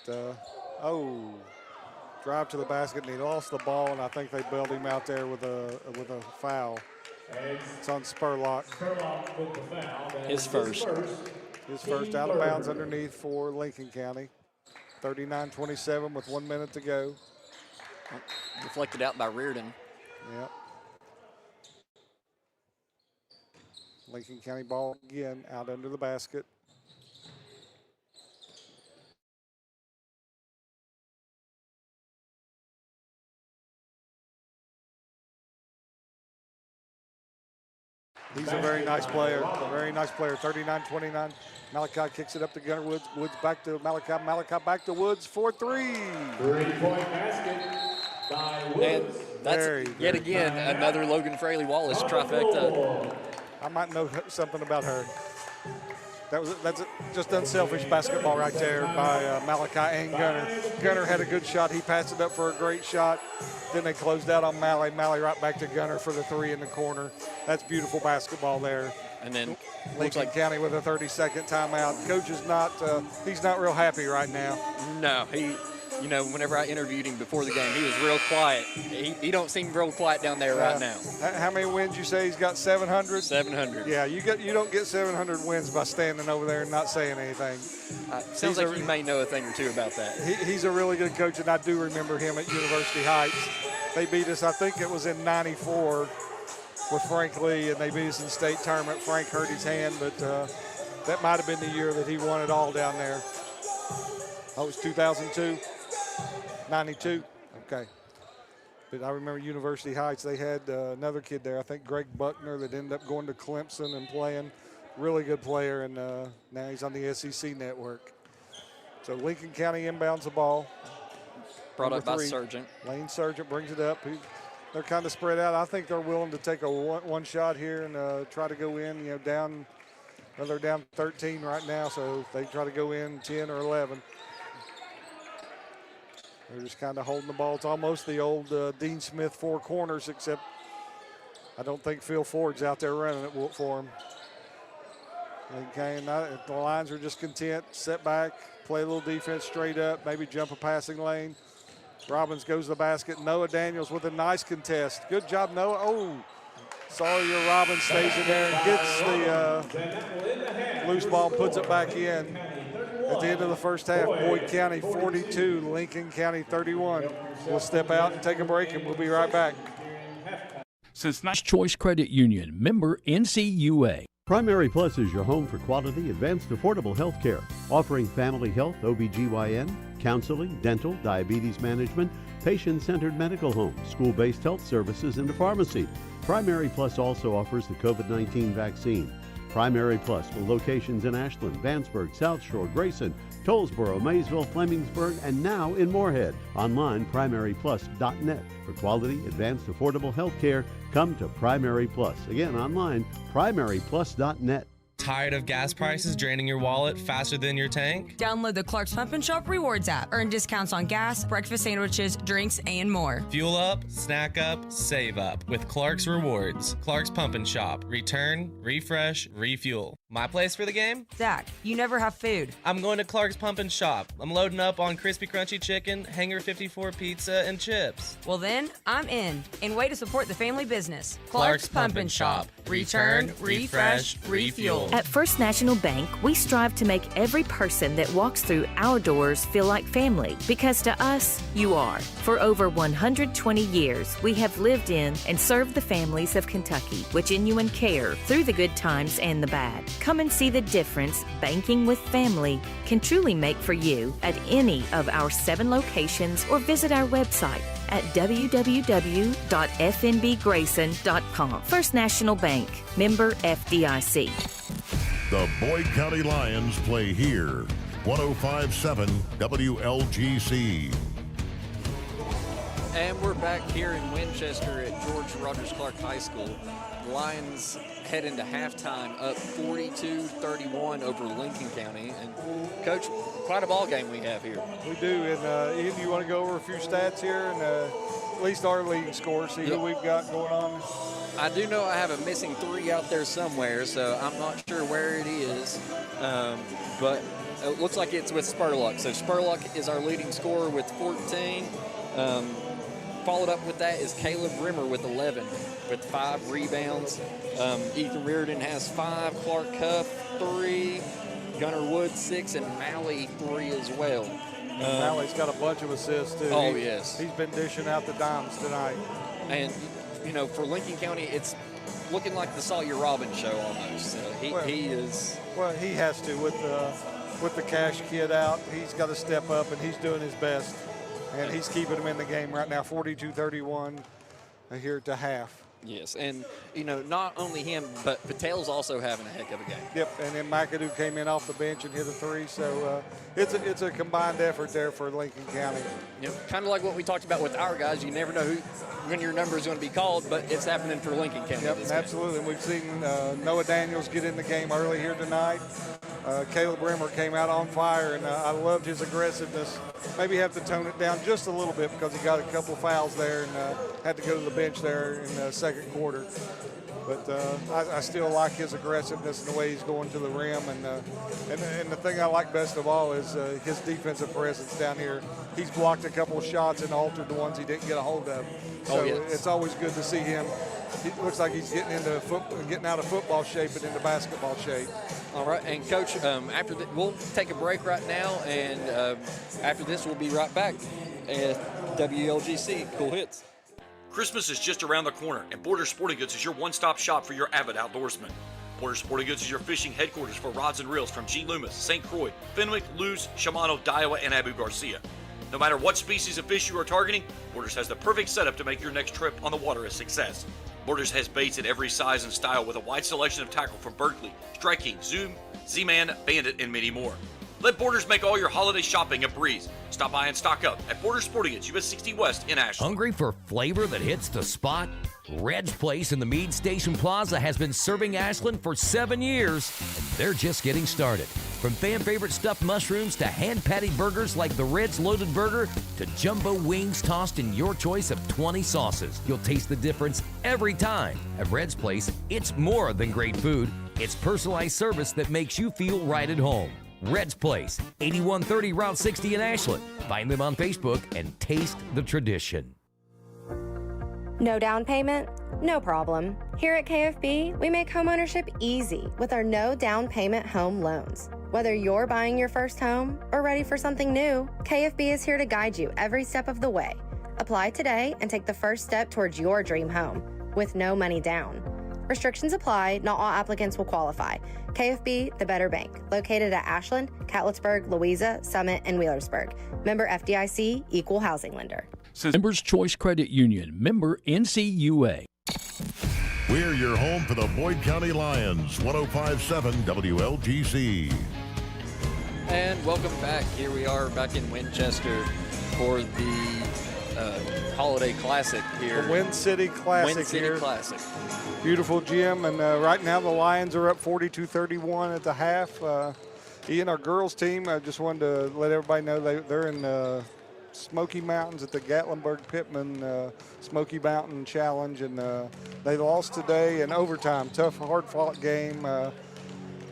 drive to the basket, and he lost the ball, and I think they bailed him out there with a foul. It's on Spurlock. His first. His first out of bounds underneath for Lincoln County. 39-27 with 1 minute to go. Deflected out by Reardon. Yep. Lincoln County ball again out under the basket. He's a very nice player, 39-29. Malachi kicks it up to Gunnar Woods. Woods back to Malachi. Malachi back to Woods for three. 3-point basket by Woods. And that's yet again another Logan Fraley Wallace trifecta. I might know something about her. That's just unselfish basketball right there by Malachi and Gunnar. Gunnar had a good shot. He passed it up for a great shot. Then they closed out on Malley. Malley right back to Gunnar for the three in the corner. That's beautiful basketball there. And then Lincoln County with a 30-second timeout. Coach is not, he's not real happy right now. No, whenever I interviewed him before the game, he was real quiet. He don't seem real quiet down there right now. How many wins you say he's got? 700? 700. Yeah, you don't get 700 wins by standing over there and not saying anything. Sounds like you may know a thing or two about that. He's a really good coach, and I do remember him at University Heights. They beat us, I think it was in 94 with Frank Lee, and they beat us in state tournament. Frank hurt his hand, but that might have been the year that he won it all down there. Oh, it was 2002? 92? Okay. But I remember University Heights, they had another kid there, I think Greg Buckner, that ended up going to Clemson and playing. Really good player, and now he's on the SEC network. So Lincoln County inbounds the ball. Brought up by Sargent. Lane Sargent brings it up. They're kind of spread out. I think they're willing to take a one shot here and try to go in, down. Well, they're down 13 right now, so they try to go in 10 or 11. They're just kind of holding the ball. It's almost the old Dean Smith four corners, except I don't think Phil Ford's out there running it for him. Okay, the Lions are just content, set back, play a little defense straight up, maybe jump a passing lane. Robbins goes to the basket. Noah Daniels with a nice contest. Good job, Noah. Oh, Sawyer Robbins stays in there and gets the loose ball, puts it back in. At the end of the first half, Boyd County 42, Lincoln County 31. We'll step out and take a break, and we'll be right back. Since Nice Choice Credit Union, member NCUA. Primary Plus is your home for quality, advanced, affordable health care, offering family health, OBGYN, counseling, dental, diabetes management, patient-centered medical home, school-based health services, and a pharmacy. Primary Plus also offers the COVID-19 vaccine. Primary Plus with locations in Ashland, Vanceburg, South Shore, Grayson, Tollsboro, Maysville, Flemingsburg, and now in Moorhead. Online, primaryplus.net. For quality, advanced, affordable health care, come to Primary Plus. Again, online, primaryplus.net. Tired of gas prices draining your wallet faster than your tank? Download the Clark's Pump and Shop Rewards app. Earn discounts on gas, breakfast sandwiches, drinks, and more. Fuel up, snack up, save up with Clark's Rewards. Clark's Pump and Shop. Return, refresh, refuel. My place for the game? Zach, you never have food. I'm going to Clark's Pump and Shop. I'm loading up on crispy crunchy chicken, Hanger 54 pizza, and chips. Well then, I'm in. And way to support the family business. Clark's Pump and Shop. Return, refresh, refuel. At First National Bank, we strive to make every person that walks through our doors feel like family, because to us, you are. For over 120 years, we have lived in and served the families of Kentucky with genuine care through the good times and the bad. Come and see the difference banking with family can truly make for you at any of our 7 locations, or visit our website at www.fnbgrayson.com. First National Bank, member FDIC. The Boyd County Lions play here. 105.7 WLGC. And we're back here in Winchester at George Rogers Clark High School. Lions head into halftime up 42-31 over Lincoln County. And Coach, quite a ball game we have here. We do, and Ian, you want to go over a few stats here and at least our leading score, see who we've got going on? I do know I have a missing 3 out there somewhere, so I'm not sure where it is. But it looks like it's with Spurlock. So Spurlock is our leading scorer with 14. Followed up with that is Caleb Rimmer with 11, with 5 rebounds. Ethan Reardon has 5, Clark Cuff 3, Gunnar Wood 6, and Malley 3 as well. Malley's got a bunch of assists too. Oh, yes. He's been dishing out the dimes tonight. And, you know, for Lincoln County, it's looking like the Sawyer Robbins show almost. So he is. Well, he has to with the Cash kid out. He's got to step up, and he's doing his best. And he's keeping them in the game right now, 42-31 here to half. Yes, and, you know, not only him, but Patel's also having a heck of a game. Yep, and then McAdoo came in off the bench and hit a 3, so it's a combined effort there for Lincoln County. Yep, kind of like what we talked about with our guys. You never know when your number is going to be called, but it's happening for Lincoln County. Yep, absolutely. And we've seen Noah Daniels get in the game early here tonight. Caleb Rimmer came out on fire, and I loved his aggressiveness. Maybe have to tone it down just a little bit because he got a couple fouls there and had to go to the bench there in the second quarter. But I still like his aggressiveness and the way he's going to the rim. And the thing I like best of all is his defensive presence down here. He's blocked a couple of shots and altered the ones he didn't get a hold of. So it's always good to see him. It looks like he's getting out of football shape and into basketball shape. All right, and Coach, we'll take a break right now, and after this, we'll be right back at WLGC Cool Hits. Christmas is just around the corner, and Borders Sporting Goods is your one-stop shop for your avid outdoorsman. Borders Sporting Goods is your fishing headquarters for rods and reels from G. Loomis, St. Croix, Fenwick, Lewes, Shimano, Daiwa, and Abu Garcia. No matter what species of fish you are targeting, Borders has the perfect setup to make your next trip on the water a success. Borders has baits in every size and style with a wide selection of tackle from Berkley, Strike King, Zoom, Z-Man, Bandit, and many more. Let Borders make all your holiday shopping a breeze. Stop by and stock up at Borders Sporting Goods, US 60 West in Ashland. Hungry for flavor that hits the spot? Red's Place in the Meade Station Plaza has been serving Ashland for 7 years, and they're just getting started. From fan-favorite stuffed mushrooms to hand-patty burgers like the Red's Loaded Burger to jumbo wings tossed in your choice of 20 sauces, you'll taste the difference every time. At Red's Place, it's more than great food. It's personalized service that makes you feel right at home. Red's Place, 8130 Route 60 in Ashland. Find them on Facebook and taste the tradition. No down payment? No problem. Here at KFB, we make homeownership easy with our no down payment home loans. Whether you're buying your first home or ready for something new, KFB is here to guide you every step of the way. Apply today and take the first step towards your dream home with no money down. Restrictions apply. Not all applicants will qualify. KFB, the better bank. Located at Ashland, Catlettsburg, Louisa, Summit, and Wheelersburg. Member FDIC, Equal Housing Lender. Members Choice Credit Union, member NCUA. We're your home for the Boyd County Lions, 105.7 WLGC. And welcome back. Here we are back in Winchester for the Holiday Classic here. The Wind City Classic Wind City here. Classic. Beautiful gym, and right now the Lions are up 42-31 at the half. Ian, our girls team, I just wanted to let everybody know they're in Smoky Mountains at the Gatlinburg-Pittman Smoky Mountain Challenge, and they lost today in overtime. Tough, hard-fought game.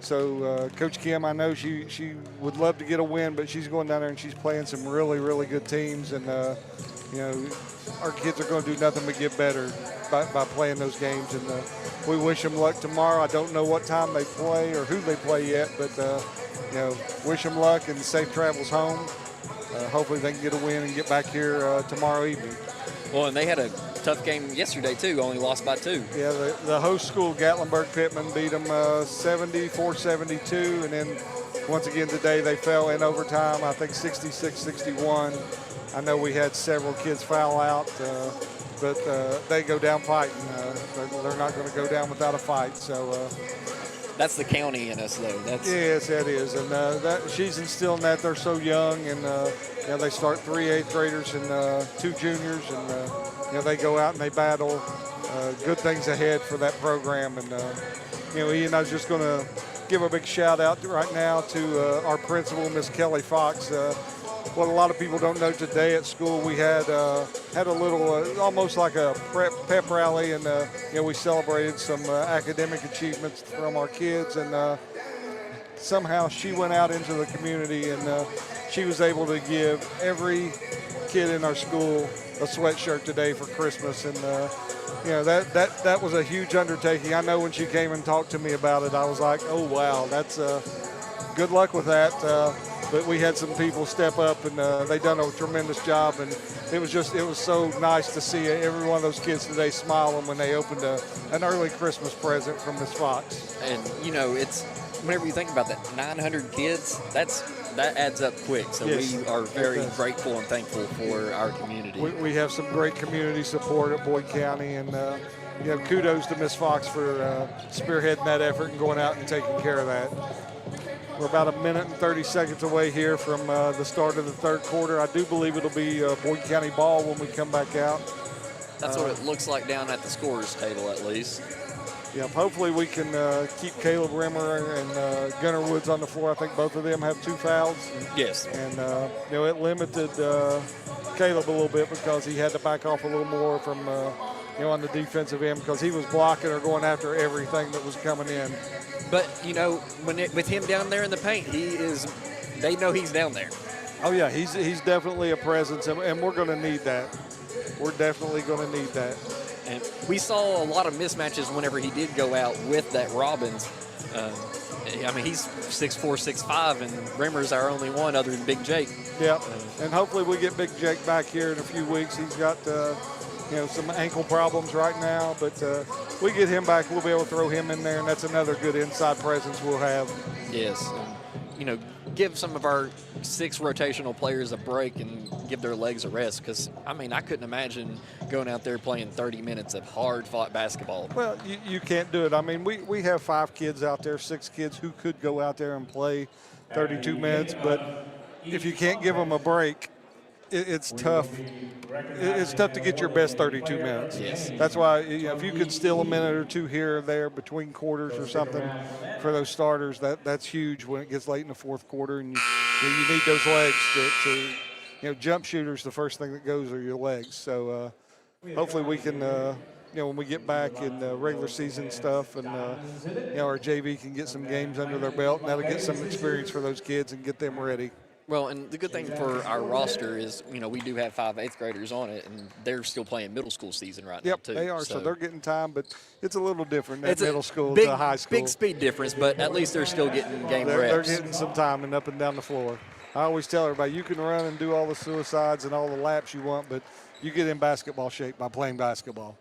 So Coach Kim, I know she would love to get a win, but she's going down there and she's playing some really, really good teams, and you know, our kids are going to do nothing but get better by playing those games, and we wish them luck tomorrow. I don't know what time they play or who they play yet, but you know, wish them luck and safe travels home. Hopefully they can get a win and get back here tomorrow evening. Well, and they had a tough game yesterday, too, only lost by 2. Yeah, the host school, Gatlinburg-Pittman, beat them 74-72, and then once again today they fell in overtime, I think 66-61. I know we had several kids foul out, but they go down fighting. They're not going to go down without a fight, so... That's the county in us, though. Yes, that is, and she's instilling that. They're so young, and you know, they start 3 8th graders and 2 juniors, and you know, they go out and they battle. Good things ahead for that program, and you know, Ian, I was just going to give a big shout out right now to our principal, Miss Kelly Fox. What a lot of people don't know, today at school we had a little almost like a pep rally, and you know, we celebrated some academic achievements from our kids, and somehow she went out into the community, and she was able to give every kid in our school a sweatshirt today for Christmas, and you know, that was a huge undertaking. I know when she came and talked to me about it, I was like, oh wow, that's good luck with that. But we had some people step up, and they done a tremendous job, and it was so nice to see every one of those kids today smiling when they opened an early Christmas present from Miss Fox. And you know, it's whenever you think about that, 900 kids, that adds up quick. So yes, we are very grateful and thankful for our community. We have some great community support at Boyd County, and you know, kudos to Miss Fox for spearheading that effort and going out and taking care of that. We're about a minute and 30 seconds away here from the start of the third quarter. I do believe it'll be Boyd County ball when we come back out. That's what it looks like down at the scorer's table, at least. Yeah, hopefully we can keep Caleb Rimmer and Gunnar Woods on the floor. I think both of them have 2 fouls. Yes. And, you know, it limited Caleb a little bit because he had to back off a little more from, you know, on the defensive end, because he was blocking or going after everything that was coming in. But, you know, with him down there in the paint, they know he's down there. Oh, yeah, he's definitely a presence, and we're going to need that. We're definitely going to need that. And we saw a lot of mismatches whenever he did go out with that Robbins. I mean, he's 6'4", 6'5", and Rimmer's our only one other than Big Jake. Yeah, and hopefully we get Big Jake back here in a few weeks. He's got you know, some ankle problems right now, but we get him back, we'll be able to throw him in there, and that's another good inside presence we'll have. Yes, you know, give some of our 6 rotational players a break and give their legs a rest, because, I mean, I couldn't imagine going out there playing 30 minutes of hard-fought basketball. Well, you can't do it. I mean, we have 5 kids out there, 6 kids who could go out there and play 32 minutes, but if you can't give them a break, it's tough. It's tough to get your best 32 minutes. Yes. That's why, you know, if you could steal a minute or 2 here or there between quarters or something for those starters, that's huge when it gets late in the fourth quarter, and you need those legs to you know, jump shooters, the first thing that goes are your legs. So hopefully we can, you know, when we get back in regular season stuff, and you know, our JV can get some games under their belt, and that'll get some experience for those kids and get them ready. Well, and the good thing for our roster is, you know, we do have 5 8th graders on it, and they're still playing middle school season right now, too. Yep, they are. So they're getting time, but it's a little different at it's middle school big, to high school. Big speed difference, but at least they're still getting game reps. They're getting some time and up and down the floor. I always tell everybody, you can run and do all the suicides and all the laps you want, but you get in basketball shape by playing basketball.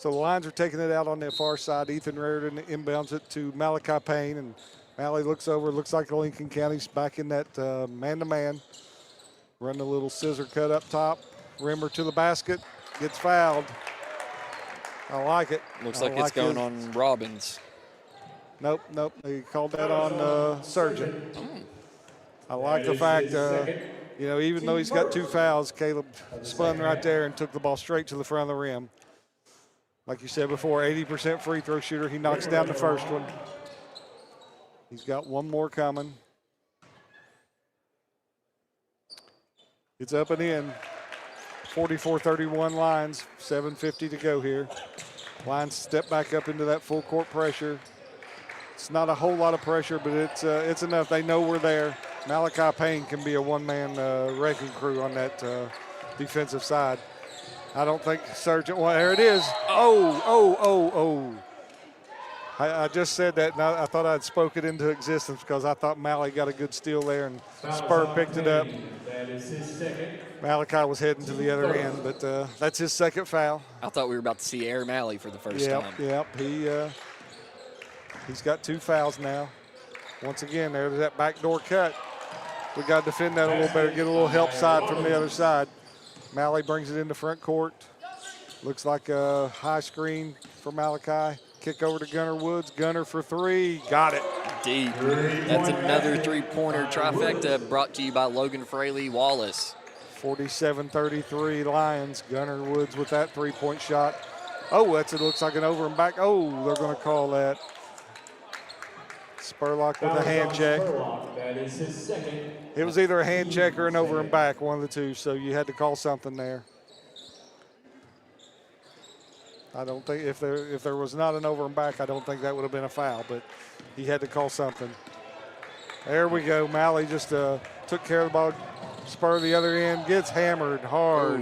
So the Lions are taking it out on the far side. Ethan Raritan inbounds it to Malachi Payne, and Malley looks over. Looks like Lincoln County's back in that man-to-man. Running a little scissor cut up top. Rimmer to the basket. Gets fouled. I like it. Looks like it's going on Robbins. Nope. They called that on Surgeon. I like the fact, even though he's got 2 fouls, Caleb spun right there and took the ball straight to the front of the rim. Like you said before, 80% free throw shooter. He knocks down the first one. He's got one more coming. It's up and in. 44-31 Lions, 7:50 to go here. Lions step back up into that full court pressure. It's not a whole lot of pressure, but it's enough. They know we're there. Malachi Payne can be a one-man wrecking crew on that defensive side. I don't think Sergeant, well, there it is. Oh. I just said that, and I thought I'd spoke it into existence because I thought Malley got a good steal there, and Spur picked it up. That is his second. Malachi was heading to the other end, but that's his second foul. I thought we were about to see Air Malley for the first time. Yep. He's got 2 fouls now. Once again, there's that backdoor cut. We got to defend that a little better, get a little help side from the other side. Malley brings it into front court. Looks like a high screen for Malachi. Kick over to Gunnar Woods. Gunnar for 3. Got it. Deep. That's another three-pointer trifecta brought to you by Logan Fraley Wallace. 47-33 Lions. Gunnar Woods with that 3-point shot. Oh, it looks like an over and back. Oh, they're going to call that. Spurlock with a hand check. That is his second. It was either a hand check or an over and back, one of the two, so you had to call something there. I don't think if there was not an over and back, I don't think that would have been a foul, but he had to call something. There we go. Malley just took care of the ball. Spur the other end, gets hammered hard,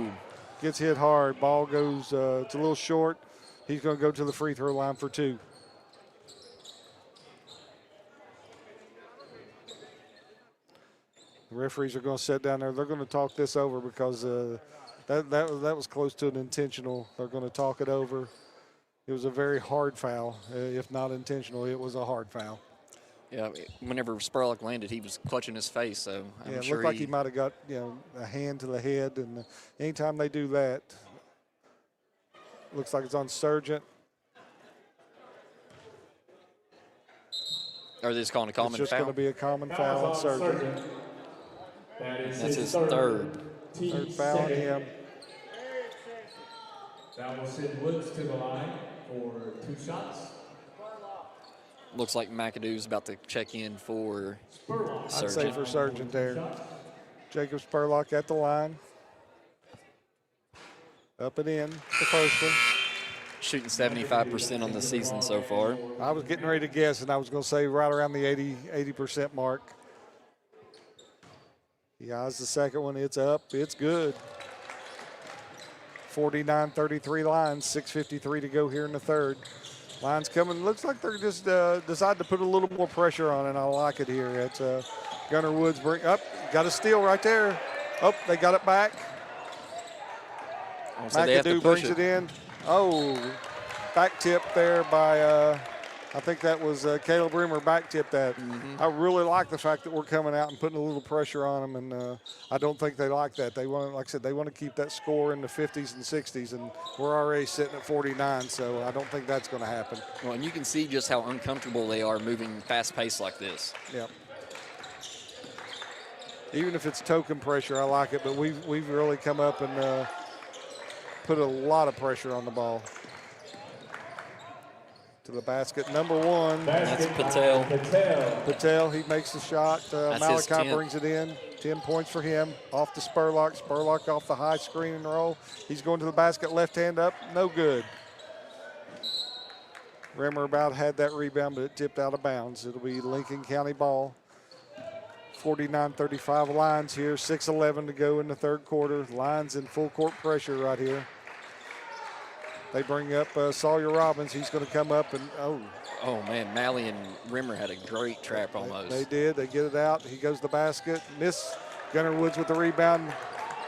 gets hit hard. Ball goes, it's a little short. He's going to go to the free throw line for 2. The referees are going to sit down there. They're going to talk this over because that was close to an intentional. They're going to talk it over. It was a very hard foul. If not intentional, it was a hard foul. Yeah, whenever Spurlock landed, he was clutching his face. So I'm sure it looked like he might have got a hand to the head. And anytime they do that, looks like it's on Sargent. Are they just calling a common foul? It's just going to be a common foul on Sargent. That's his third. Third foul on him. That will send Woods to the line for 2 shots. Looks like McAdoo's about to check in for Sargent. I'd say for Sargent there. Jacob Spurlock at the line. Up and in, the first one. Shooting 75% on the season so far. I was getting ready to guess, and I was going to say right around the 80% mark. He eyes the second one. It's up. It's good. 49-33 Lions. 6:53 to go here in the third. Lions coming. Looks like they're just decided to put a little more pressure on, and I like it here. It's Gunnar Woods bring up. Got a steal right there. Oh, they got it back. So McAdoo brings it in. Oh, back tip there by I think that was Caleb Rimmer back tipped that. I really like the fact that we're coming out and putting a little pressure on them, and I don't think they like that. They want, like I said, they want to keep that score in the 50s and 60s, and we're already sitting at 49, so I don't think that's going to happen. Well, and you can see just how uncomfortable they are moving fast-paced like this. Yep. Even if it's token pressure, I like it, but we've really come up and put a lot of pressure on the ball. To the basket, number 1. That's Patel. Patel, he makes the shot. Malachi brings it in. 10 points for him. Off to Spurlock. Spurlock off the high screen and roll. He's going to the basket, left hand up. No good. Rimmer about had that rebound, but it tipped out of bounds. It'll be Lincoln County ball. 49-35 Lions here. 6:11 to go in the third quarter. Lions in full court pressure right here. They bring up Sawyer Robbins. He's going to come up and, Oh, man, Malley and Rimmer had a great trap almost. They did. They get it out. He goes to the basket. Miss. Gunnar Woods with the rebound.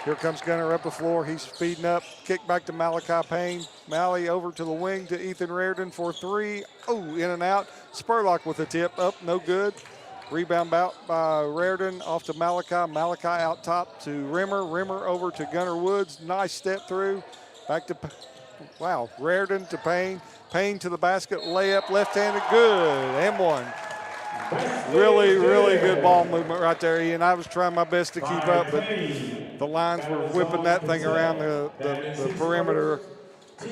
Here comes Gunner up the floor. He's speeding up. Kick back to Malachi Payne. Malley over to the wing to Ethan Reardon for three. Oh, in and out. Spurlock with the tip. Up, no good. Rebound out by Reardon off to Malachi. Malachi out top to Rimmer. Rimmer over to Gunner Woods. Nice step through. Back to, wow, Reardon to Payne. Payne to the basket. Layup, left-handed, good. And one. Really, really good ball movement right there, Ian. I was trying my best to keep up, but the Lions were whipping that thing around the perimeter,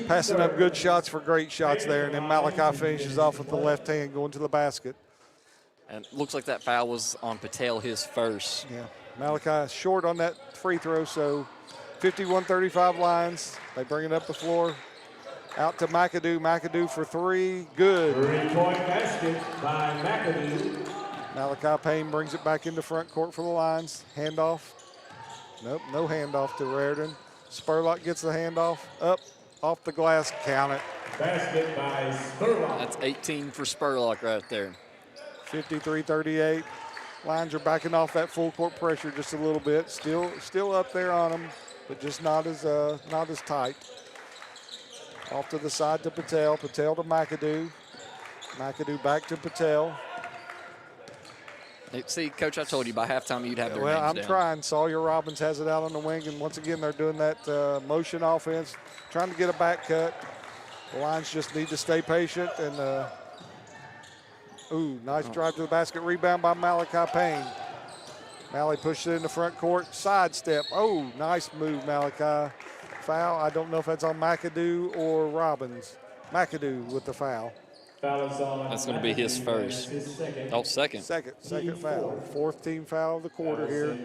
passing up good shots for great shots there, and then Malachi finishes off with the left hand going to the basket. And looks like that foul was on Patel, his first. Yeah, Malachi short on that free throw, so 51-35 Lions. They bring it up the floor. Out to McAdoo. McAdoo for three. Good. 3-point basket by McAdoo. Malachi Payne brings it back into front court for the Lions. Handoff. Nope, no handoff to Reardon. Spurlock gets the handoff. Up, off the glass. Count it. Basket by Spurlock. That's 18 for Spurlock right there. 53-38. Lions are backing off that full court pressure just a little bit. Still up there on them, but just not as tight. Off to the side to Patel. Patel to McAdoo. McAdoo back to Patel. See, Coach, I told you by halftime you'd have their Well, names I'm down. trying. Sawyer Robbins has it out on the wing, and once again they're doing that motion offense, trying to get a back cut. The Lions just need to stay patient. And nice drive to the basket. Rebound by Malachi Payne. Malley pushed it in the front court. Sidestep. Oh, nice move, Malachi. Foul. I don't know if that's on McAdoo or Robbins. McAdoo with the foul. That's going to be his first. Oh, second. Second foul. Fourth team foul of the quarter here.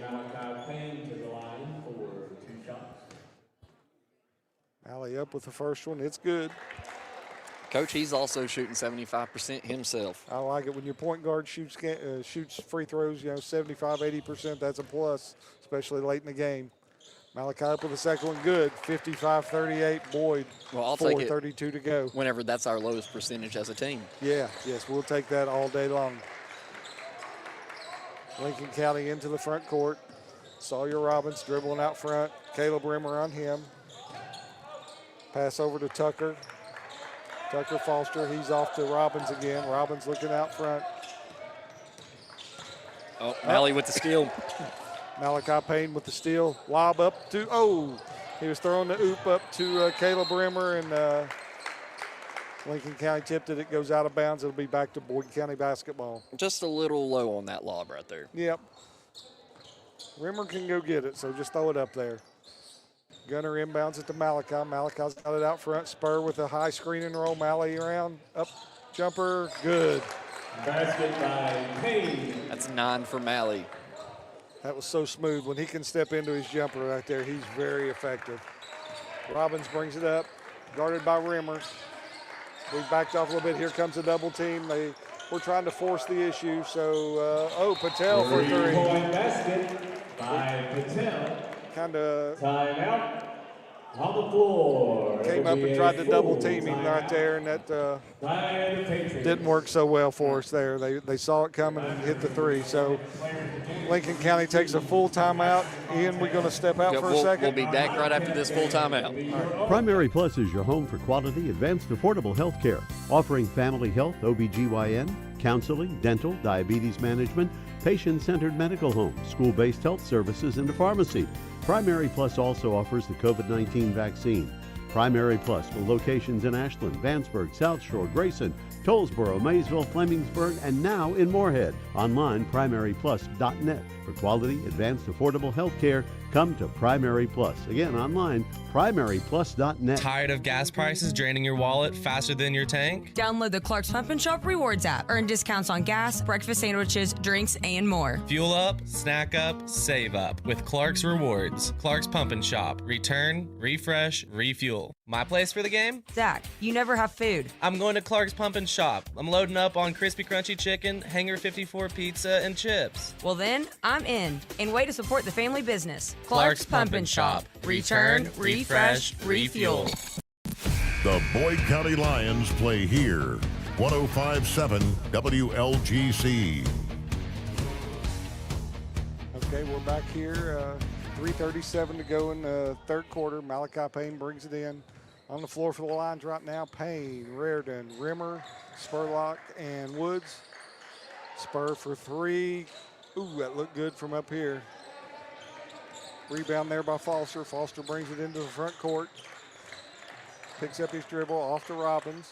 Malley up with the first one. It's good. Coach, he's also shooting 75% himself. I like it when your point guard shoots free throws, 75, 80%. That's a plus, especially late in the game. Malachi up with the second one, good. 55-38, Boyd. Well, I'll take it. 4:32 to go. Whenever that's our lowest percentage as a team. Yeah, yes, we'll take that all day long. Lincoln County into the front court. Sawyer Robbins dribbling out front. Caleb Rimmer on him. Pass over to Tucker. Tucker Foster, he's off to Robbins again. Robbins looking out front. Oh, Malley with the steal. Malachi Payne with the steal. Lob up to, he was throwing the oop up to Caleb Rimmer, and Lincoln County tipped it. It goes out of bounds. It'll be back to Boyd County basketball. Just a little low on that lob right there. Yep. Rimmer can go get it, so just throw it up there. Gunner inbounds it to Malachi. Malachi's got it out front. Spur with a high screen and roll. Malley around. Up. Jumper. Good. Basket by Payne. That's 9 for Malley. That was so smooth. When he can step into his jumper right there, he's very effective. Robbins brings it up. Guarded by Rimmer. We backed off a little bit. Here comes a double team. We're trying to force the issue. So, Patel for three. 3-point basket by Patel. Kind of timeout on the floor. Came up and tried to double team him right there, and that didn't work so well for us there. They saw it coming and hit the three. So Lincoln County takes a full timeout. Ian, we're going to step out for a second. We'll be back right after this full timeout. Right. Primary Plus is your home for quality, advanced, affordable health care, offering family health, OBGYN, counseling, dental, diabetes management, patient-centered medical home, school-based health services, and a pharmacy. Primary Plus also offers the COVID-19 vaccine. Primary Plus with locations in Ashland, Vanceburg, South Shore, Grayson, Tollsboro, Maysville, Flemingsburg, and now in Moorhead. Online, primaryplus.net. For quality, advanced, affordable health care, come to Primary Plus. Again, online, primaryplus.net. Tired of gas prices draining your wallet faster than your tank? Download the Clark's Pump and Shop Rewards app. Earn discounts on gas, breakfast sandwiches, drinks, and more. Fuel up, snack up, save up with Clark's Rewards. Clark's Pump and Shop. Return, refresh, refuel. My place for the game? Zach, you never have food. I'm going to Clark's Pump and Shop. I'm loading up on crispy crunchy chicken, Hanger 54 pizza, and chips. Well then, I'm in. And way to support the family business. Clark's Pump and Shop. Return, refresh, refuel. The Boyd County Lions play here. 105.7 WLGC. Okay, we're back here. 3:37 to go in the third quarter. Malachi Payne brings it in. On the floor for the Lions right now, Payne, Reardon, Rimmer, Spurlock, and Woods. Spur for three. Ooh, that looked good from up here. Rebound there by Foster. Foster brings it into the front court. Picks up his dribble off to Robbins.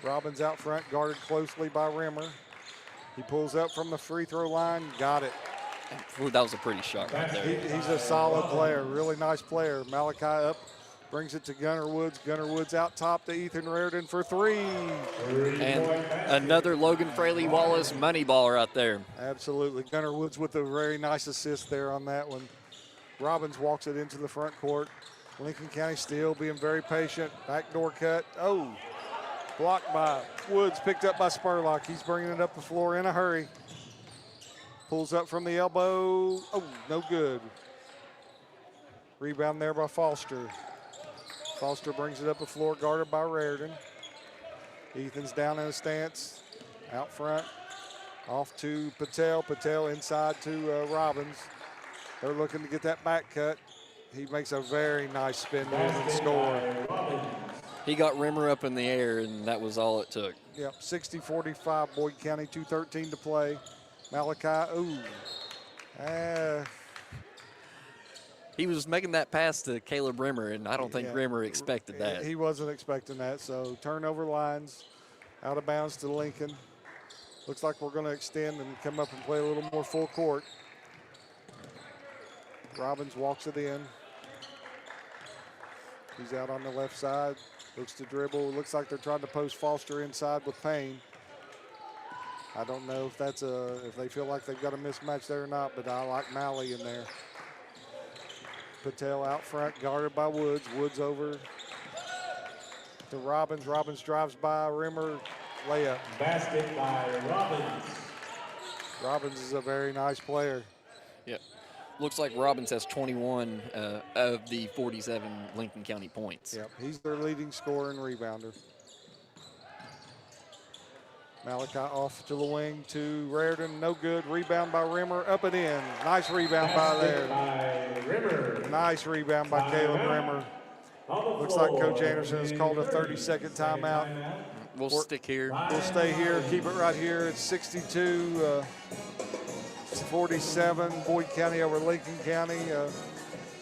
Robbins out front, guarded closely by Rimmer. He pulls up from the free throw line, got it. Ooh, that was a pretty shot right there. He's a solid player, really nice player. Malachi up, brings it to Gunnar Woods. Gunnar Woods out top to Ethan Reardon for three. And another Logan Fraley Wallace money ball right there. Absolutely. Gunnar Woods with a very nice assist there on that one. Robbins walks it into the front court. Lincoln County still being very patient. Backdoor cut. Oh, blocked by Woods, picked up by Spurlock. He's bringing it up the floor in a hurry. Pulls up from the elbow. Oh, no good. Rebound there by Foster. Foster brings it up the floor, guarded by Reardon. Ethan's down in a stance, out front. Off to Patel. Patel inside to Robbins. They're looking to get that back cut. He makes a very nice spin move and score. He got Rimmer up in the air, and that was all it took. Yep, 60-45, Boyd County, 2:13 to play. Malachi, ooh. He was making that pass to Caleb Rimmer, and I don't think Rimmer expected that. He wasn't expecting that, so turnover lines, out of bounds to Lincoln. Looks like we're going to extend and come up and play a little more full court. Robbins walks it in. He's out on the left side, looks to dribble. Looks like they're trying to post Foster inside with Payne. I don't know if that's if they feel like they've got a mismatch there or not, but I like Malley in there. Patel out front, guarded by Woods. Woods over to Robbins. Robbins drives by Rimmer, layup. Basket by Robbins. Robbins is a very nice player. Yep. Looks like Robbins has 21 of the 47 Lincoln County points. Yep, he's their leading scorer and rebounder. Malachi off to the wing to Reardon, no good. Rebound by Rimmer, up and in. Nice rebound by there. Nice rebound by Caleb Rimmer. Looks like Coach Anderson has called a 30-second timeout. We'll stick here. We'll stay here, keep it right here. It's 62-47, Boyd County over Lincoln County.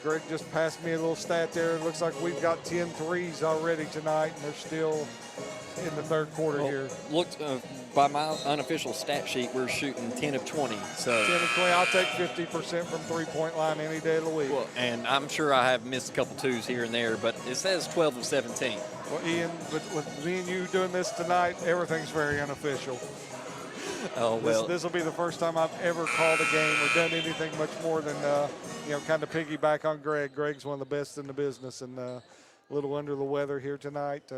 Greg just passed me a little stat there. It looks like we've got 10 threes already tonight, and they're still in the third quarter here. Looked by my unofficial stat sheet, we're shooting 10 of 20. So 10 of 20. I'll take 50% from three-point line any day of the week. Well, and I'm sure I have missed a couple twos here and there, but it says 12 of 17. Well, Ian, with me and you doing this tonight, everything's very unofficial. Oh, well. This will be the first time I've ever called a game or done anything much more than, kind of piggyback on Greg. Greg's one of the best in the business, and a little under the weather here tonight.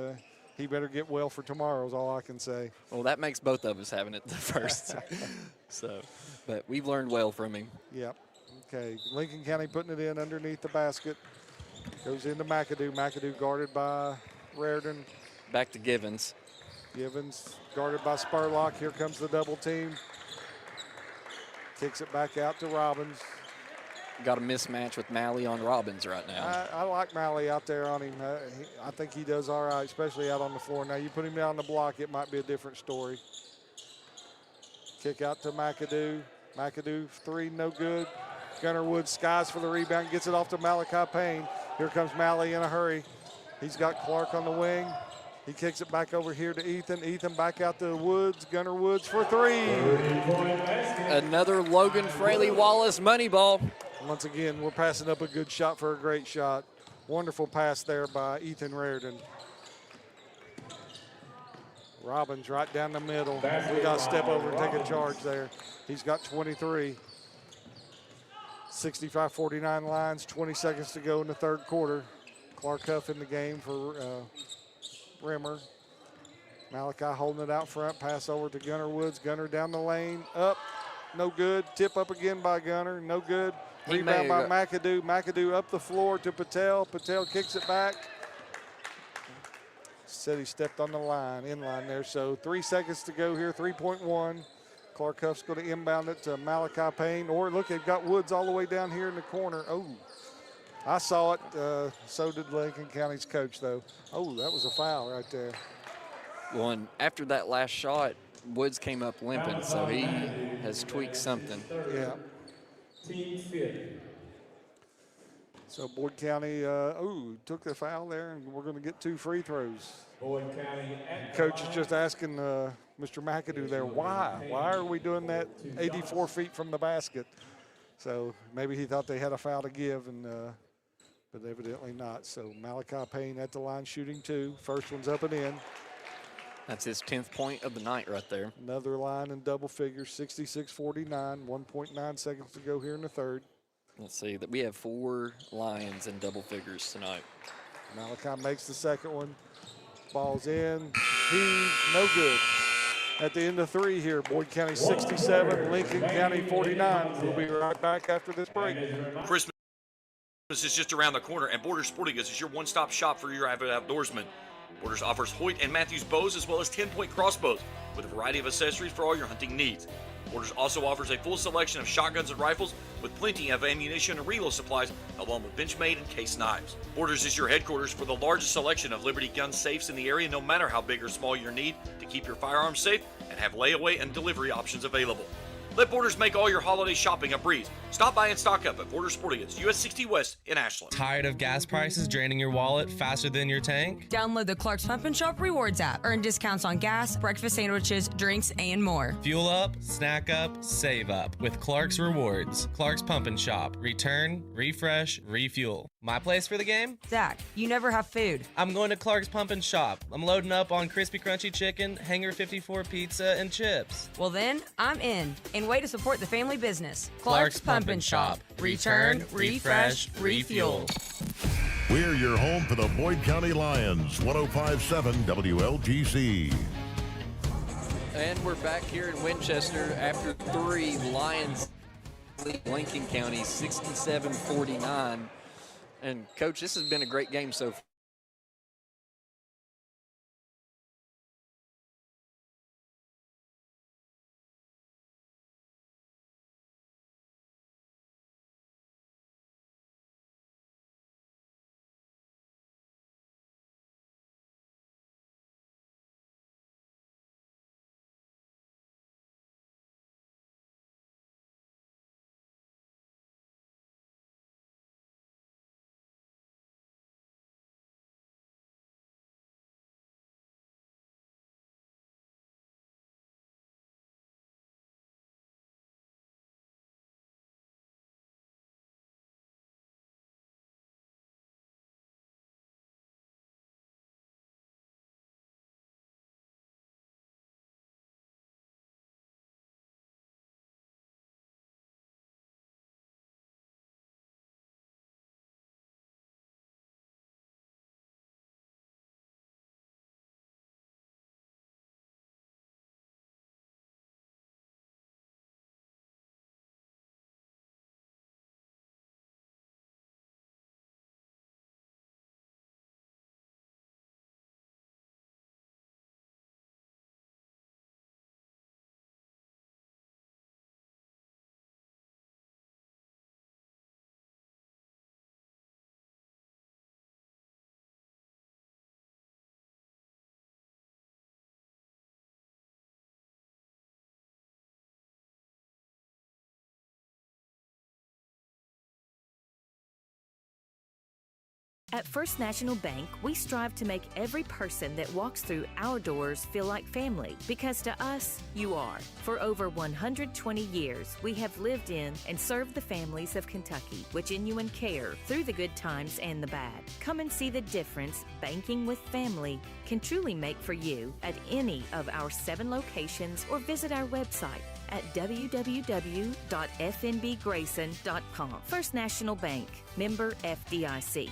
He better get well for tomorrow is all I can say. Well, that makes both of us having it the first. But we've learned well from him. Yep. Okay, Lincoln County putting it in underneath the basket. Goes into McAdoo. McAdoo guarded by Reardon. Back to Givens. Givens guarded by Spurlock. Here comes the double team. Kicks it back out to Robbins. Got a mismatch with Malley on Robbins right now. I like Malley out there on him. I think he does all right, especially out on the floor. Now, you put him down the block, it might be a different story. Kick out to McAdoo. McAdoo, three, no good. Gunnar Woods skies for the rebound, gets it off to Malachi Payne. Here comes Malley in a hurry. He's got Clark on the wing. He kicks it back over here to Ethan. Ethan back out to Woods. Gunnar Woods for three. Another Logan Fraley Wallace money ball. Once again, we're passing up a good shot for a great shot. Wonderful pass there by Ethan Reardon. Robbins right down the middle. We got to step over and take a charge there. He's got 23. 65-49 Lions, 20 seconds to go in the third quarter. Clark Huff in the game for Rimmer. Malachi holding it out front. Pass over to Gunnar Woods. Gunnar down the lane. Up. No good. Tip up again by Gunnar. No good. Rebound by McAdoo. McAdoo up the floor to Patel. Patel kicks it back. Said he stepped on the line, in line there. So 3 seconds to go here. 3.1. Clark Huff's going to inbound it to Malachi Payne. Or look, they've got Woods all the way down here in the corner. Oh, I saw it. So did Lincoln County's coach, though. Oh, that was a foul right there. Well, and after that last shot, Woods came up limping, so he has tweaked something. Yeah. Team fifth. So Boyd County, took the foul there, and we're going to get 2 free throws. Boyd County. Coach is just asking Mr. McAdoo there, why? Why are we doing that 84 feet from the basket? So maybe he thought they had a foul to give, and but evidently not. So Malachi Payne at the line shooting 2. First one's up and in. That's his 10th point of the night right there. Another line in double figures, 66-49, 1.9 seconds to go here in the third. Let's see, that we have 4 Lions in double figures tonight. Malachi makes the second one. Ball's in. He's no good. At the end of 3 here, Boyd County 67, Lincoln County 49. We'll be right back after this break. Christmas is just around the corner, and Borders Sporting Goods is your one-stop shop for your avid outdoorsman. Borders offers Hoyt and Matthews bows as well as 10-point crossbows with a variety of accessories for all your hunting needs. Borders also offers a full selection of shotguns and rifles with plenty of ammunition and reload supplies along with Benchmade and case knives. Borders is your headquarters for the largest selection of Liberty gun safes in the area, no matter how big or small your need to keep your firearms safe, and have layaway and delivery options available. Let Borders make all your holiday shopping a breeze. Stop by and stock up at Borders Sporting Goods, US 60 West in Ashland. Tired of gas prices draining your wallet faster than your tank? Download the Clark's Pump and Shop Rewards app. Earn discounts on gas, breakfast sandwiches, drinks, and more. Fuel up, snack up, save up with Clark's Rewards. Clark's Pump and Shop. Return, refresh, refuel. My place for the game? Zach, you never have food. I'm going to Clark's Pump and Shop. I'm loading up on crispy crunchy chicken, Hanger 54 pizza, and chips. Well then, I'm in. And way to support the family business. Clark's Pump and Shop. Return, refresh, refuel. We're your home for the Boyd County Lions, 105.7 WLGC. And we're back here in Winchester after 3. Lions lead Lincoln County 67-49. And Coach, this has been a great game so far. At First National Bank, we strive to make every person that walks through our doors feel like family, because to us, you are. For over 120 years, we have lived in and served the families of Kentucky with genuine care through the good times and the bad. Come and see the difference banking with family can truly make for you at any of our 7 locations, or visit our website at www.fnbgrayson.com. First National Bank, member FDIC.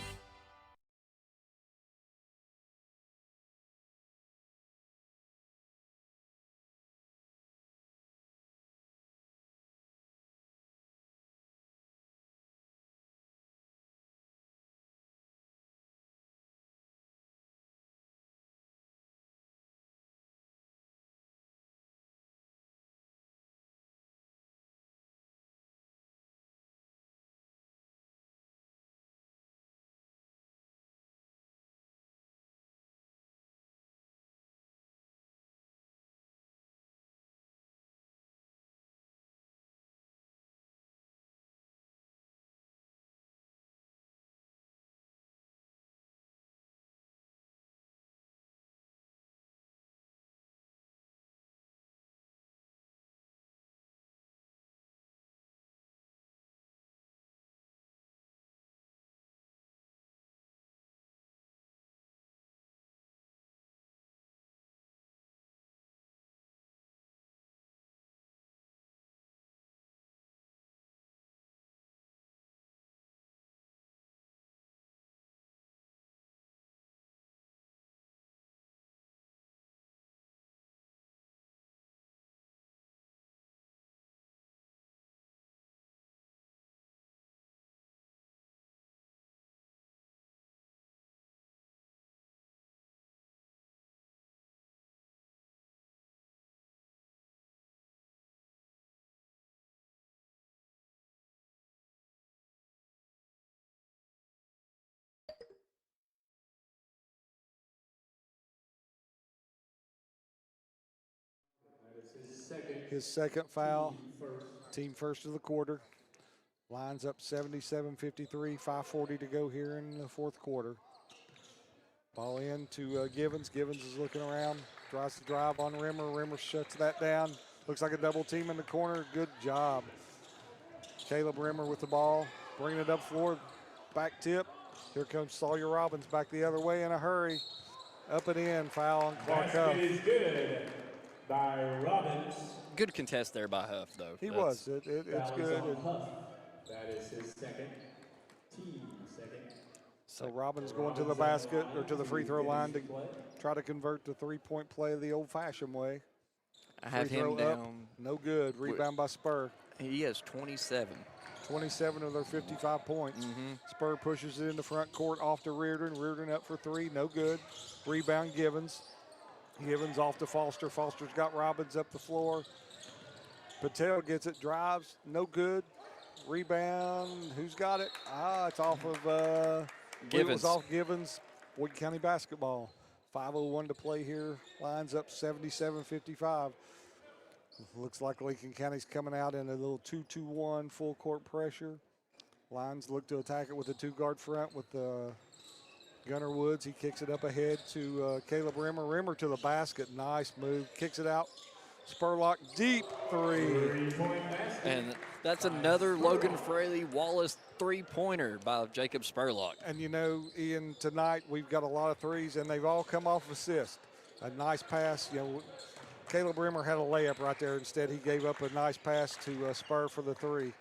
his second foul. Team first of the quarter. Lines up 77-53, 5:40 to go here in the fourth quarter. Ball in to Givens. Givens is looking around, tries to drive on Rimmer. Rimmer shuts that down. Looks like a double team in the corner. Good job. Caleb Rimmer with the ball, bringing it up floor. Back tip. Here comes Sawyer Robbins back the other way in a hurry. Up and in, foul on Clark Huff. Basket is good by Robbins. Good contest there by Huff, though. He was. It's good. And that is his second, team second. so Robbins going to the basket or to the free throw line to try to convert the three-point play the old-fashioned way. I have Free him throw down. up, no good. Rebound by Spur. He has 27. 27 of their 55 points. Spur pushes it in the front court off to Reardon. Reardon up for three, no good. Rebound Givens. Givens off to Foster. Foster's got Robbins up the floor. Patel gets it, drives, no good. Rebound, who's got it? It's off of Givens. It was off Givens. Boyd County basketball. 5:01 to play here. Lines up 77-55. Looks like Lincoln County's coming out in a little 2-2-1 full court pressure. Lions look to attack it with a two-guard front with Gunnar Woods. He kicks it up ahead to Caleb Rimmer. Rimmer to the basket. Nice move. Kicks it out. Spurlock deep three. And that's another Logan Fraley Wallace three-pointer by Jacob Spurlock. And you know, Ian, tonight we've got a lot of threes, and they've all come off assist. A nice pass. You know, Caleb Rimmer had a layup right there. Instead, he gave up a nice pass to Spur for the three.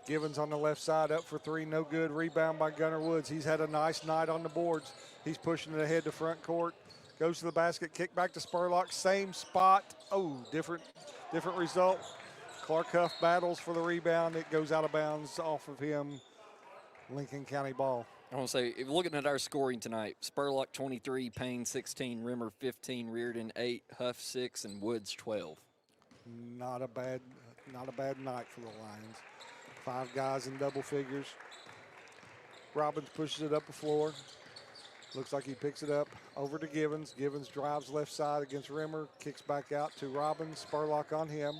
Givens on the left side up for three, no good. Rebound by Gunnar Woods. He's had a nice night on the boards. He's pushing it ahead to front court. Goes to the basket, kick back to Spurlock, same spot. Oh, different result. Clark Huff battles for the rebound. It goes out of bounds off of him. Lincoln County ball. I want to say, if looking at our scoring tonight, Spurlock 23, Payne 16, Rimmer 15, Reardon 8, Huff 6, and Woods 12. Not a bad night for the Lions. 5 guys in double figures. Robbins pushes it up the floor. Looks like he picks it up over to Givens. Givens drives left side against Rimmer, kicks back out to Robbins. Spurlock on him.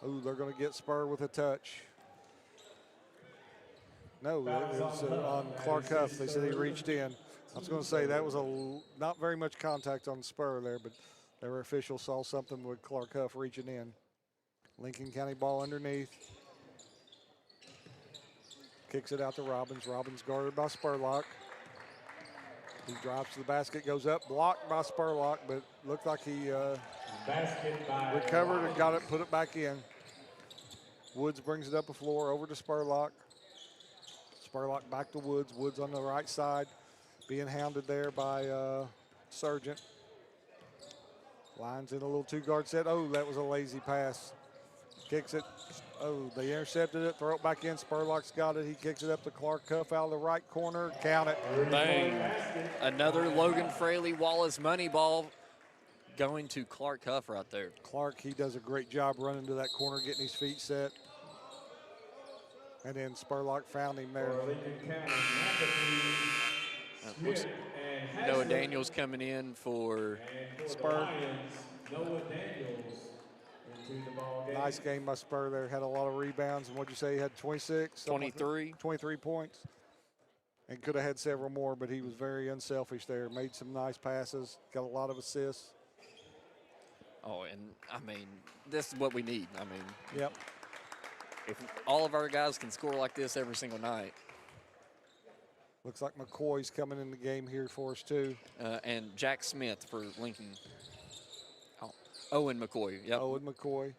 Ooh, they're going to get Spur with a touch. No, it was on Clark Huff. They said he reached in. I was going to say that was not very much contact on Spur there, but their official saw something with Clark Huff reaching in. Lincoln County ball underneath. Kicks it out to Robbins. Robbins guarded by Spurlock. He drops to the basket, goes up, blocked by Spurlock, but looked like he recovered and got it, put it back in. Woods brings it up the floor over to Spurlock. Spurlock back to Woods. Woods on the right side, being hounded there by Sargent. Lions in a little two-guard set. Oh, that was a lazy pass. Kicks it. Oh, they intercepted it. Throw it back in. Spurlock's got it. He kicks it up to Clark Huff out of the right corner. Count it. Bang. Another Logan Fraley Wallace money ball going to Clark Huff right there. Clark, he does a great job running to that corner, getting his feet set. And then Spurlock found him there. Noah Daniels coming in for Spur. Noah Daniels. Nice game by Spur there. Had a lot of rebounds. And what'd you say? He had 26? 23. 23 points. And could have had several more, but he was very unselfish there. Made some nice passes. Got a lot of assists. Oh, and I mean, this is what we need. I mean, yep. If all of our guys can score like this every single night. Looks like McCoy's coming in the game here for us too. And Jack Smith for Lincoln. Owen McCoy, yep. Owen McCoy.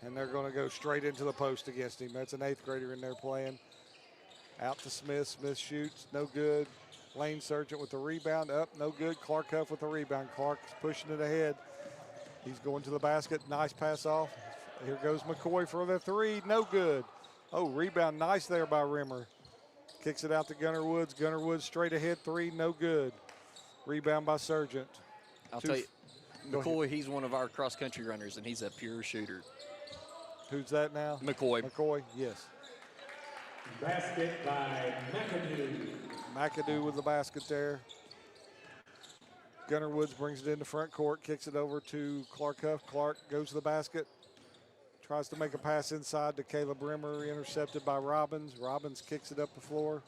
And they're going to go straight into the post against him. That's an 8th grader in there playing. Out to Smith. Smith shoots, no good. Lane Sargent with the rebound, up, no good. Clark Huff with the rebound. Clark's pushing it ahead. He's going to the basket. Nice pass off. Here goes McCoy for the three, no good. Oh, rebound, nice there by Rimmer. Kicks it out to Gunnar Woods. Gunnar Woods straight ahead, three, no good. Rebound by Sargent. I'll tell you, McCoy, he's one of our cross-country runners, and he's a pure shooter. Who's that now? McCoy. McCoy, yes. Basket by McAdoo. McAdoo with the basket there. Gunnar Woods brings it into front court, kicks it over to Clark Huff. Clark goes to the basket. Tries to make a pass inside to Caleb Rimmer, intercepted by Robbins. Robbins kicks it up the floor.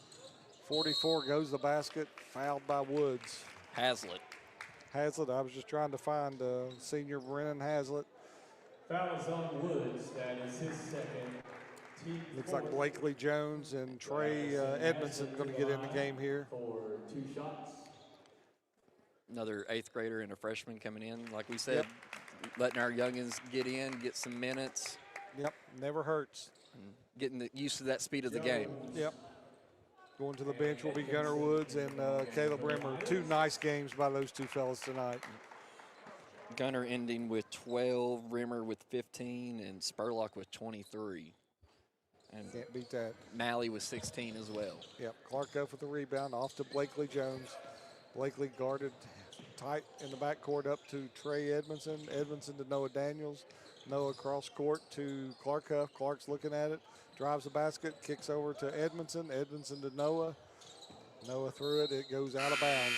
44 goes the basket, fouled by Woods. Hazlitt. I was just trying to find senior Brennan Hazlitt. Fouls on Woods. That is his second. Looks like Blakely Jones and Trey Edmondson going to get in the game here. For 2 shots. Another 8th grader and a freshman coming in, like we said, letting our youngins get in, get some minutes. Yep, never hurts. And getting used to that speed of the game. Yep. Going to the bench will be Gunnar Woods and Caleb Rimmer. 2 nice games by those 2 fellas tonight. Gunnar ending with 12, Rimmer with 15, and Spurlock with 23. And can't beat that. Malley with 16 as well. Yep, Clark up with the rebound, off to Blakely Jones. Blakely guarded tight in the backcourt up to Trey Edmondson. Edmondson to Noah Daniels. Noah cross court to Clark Huff. Clark's looking at it, drives the basket, kicks over to Edmondson. Edmondson to Noah. Noah threw it, it goes out of bounds.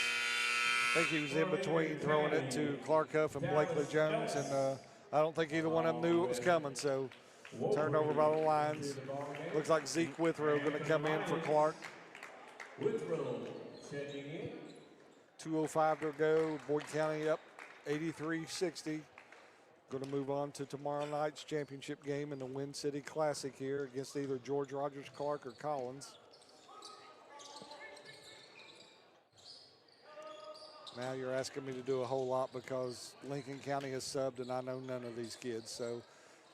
I think he was in between throwing it to Clark Huff and Blakely Jones, and I don't think either one of them knew it was coming, so turned over by the Lions. Looks like Zeke Withrow going to come in for Clark. Withrow checking in. 2:05 to go. Boyd County up 83-60. Going to move on to tomorrow night's championship game in the Wind City Classic here against either George Rogers Clark or Collins. Now you're asking me to do a whole lot because Lincoln County has subbed and I know none of these kids. So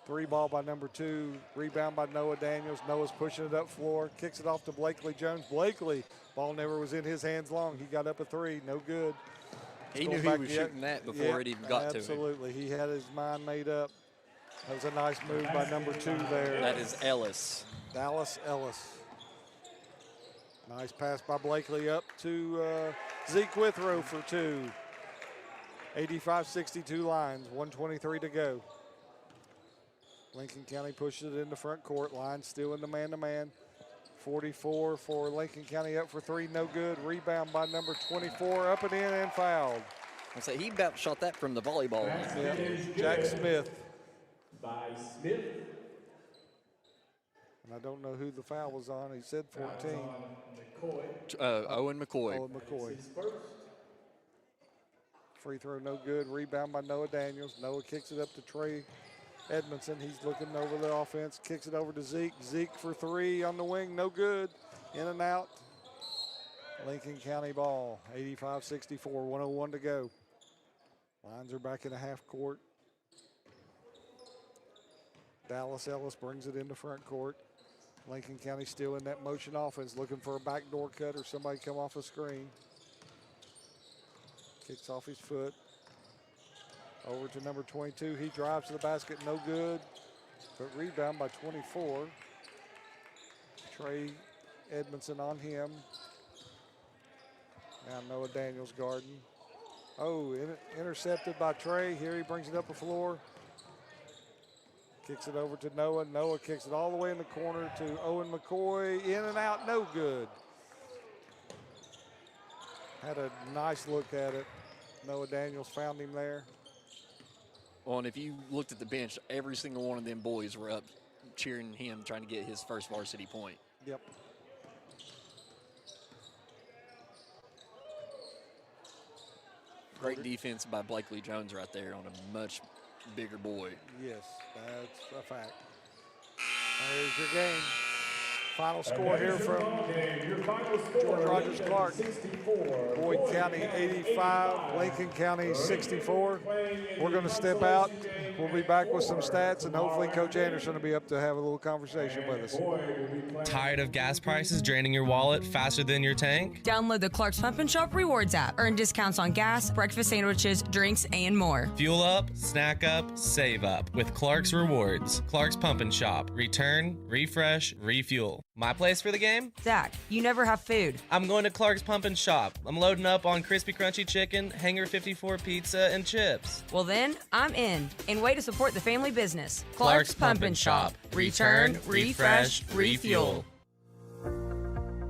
3 ball by number 2, rebound by Noah Daniels. Noah's pushing it up floor, kicks it off to Blakely Jones. Blakely, ball never was in his hands long. He got up a 3, no good. He knew he was shooting that before it even got to him. Absolutely, he had his mind made up. That was a nice move by number 2 there. That is Ellis. Dallas Ellis. Nice pass by Blakely up to Zeke Withrow for 2. 85-62 Lions, 1:23 to go. Lincoln County pushes it into front court. Lions still in the man-to-man. 44 for Lincoln County up for 3, no good. Rebound by number 24, up and in and fouled. I say he about shot that from the volleyball line. Yep. Jack Smith. By Smith. And I don't know who the foul was on. He said 14. Owen McCoy. Owen McCoy. Free throw no good. Rebound by Noah Daniels. Noah kicks it up to Trey Edmondson. He's looking over the offense. Kicks it over to Zeke. Zeke for 3 on the wing. No good. In and out. Lincoln County ball. 85-64. 1:01 to go. Lions are back in the half court. Dallas Ellis brings it into front court. Lincoln County still in that motion offense, looking for a backdoor cut or somebody come off a screen. Kicks off his foot. Over to number 22. He drives to the basket, no good. But rebound by 24. Trey Edmondson on him. Now Noah Daniels guarding. Oh, intercepted by Trey. Here he brings it up the floor. Kicks it over to Noah. Noah kicks it all the way in the corner to Owen McCoy. In and out, no good. Had a nice look at it. Noah Daniels found him there. Well, and if you looked at the bench, every single one of them boys were up cheering him, trying to get his first varsity point. Yep. Great defense by Blakely Jones right there on a much bigger boy. Yes, that's a fact. There's your game. Final score here from George Rogers Clark. Boyd County 85, Lincoln County 64. We're going to step out. We'll be back with some stats, and hopefully Coach Anderson will be up to have a little conversation with us. Tired of gas prices draining your wallet faster than your tank? Download the Clark's Pump and Shop Rewards app. Earn discounts on gas, breakfast sandwiches, drinks, and more. Fuel up, snack up, save up with Clark's Rewards. Clark's Pump and Shop. Return, refresh, refuel. My place for the game? Zach, you never have food. I'm going to Clark's Pump and Shop. I'm loading up on crispy crunchy chicken, Hanger 54 pizza, and chips. Well then, I'm in. And way to support the family business. Clark's Pump and Shop. Return, refresh, refuel.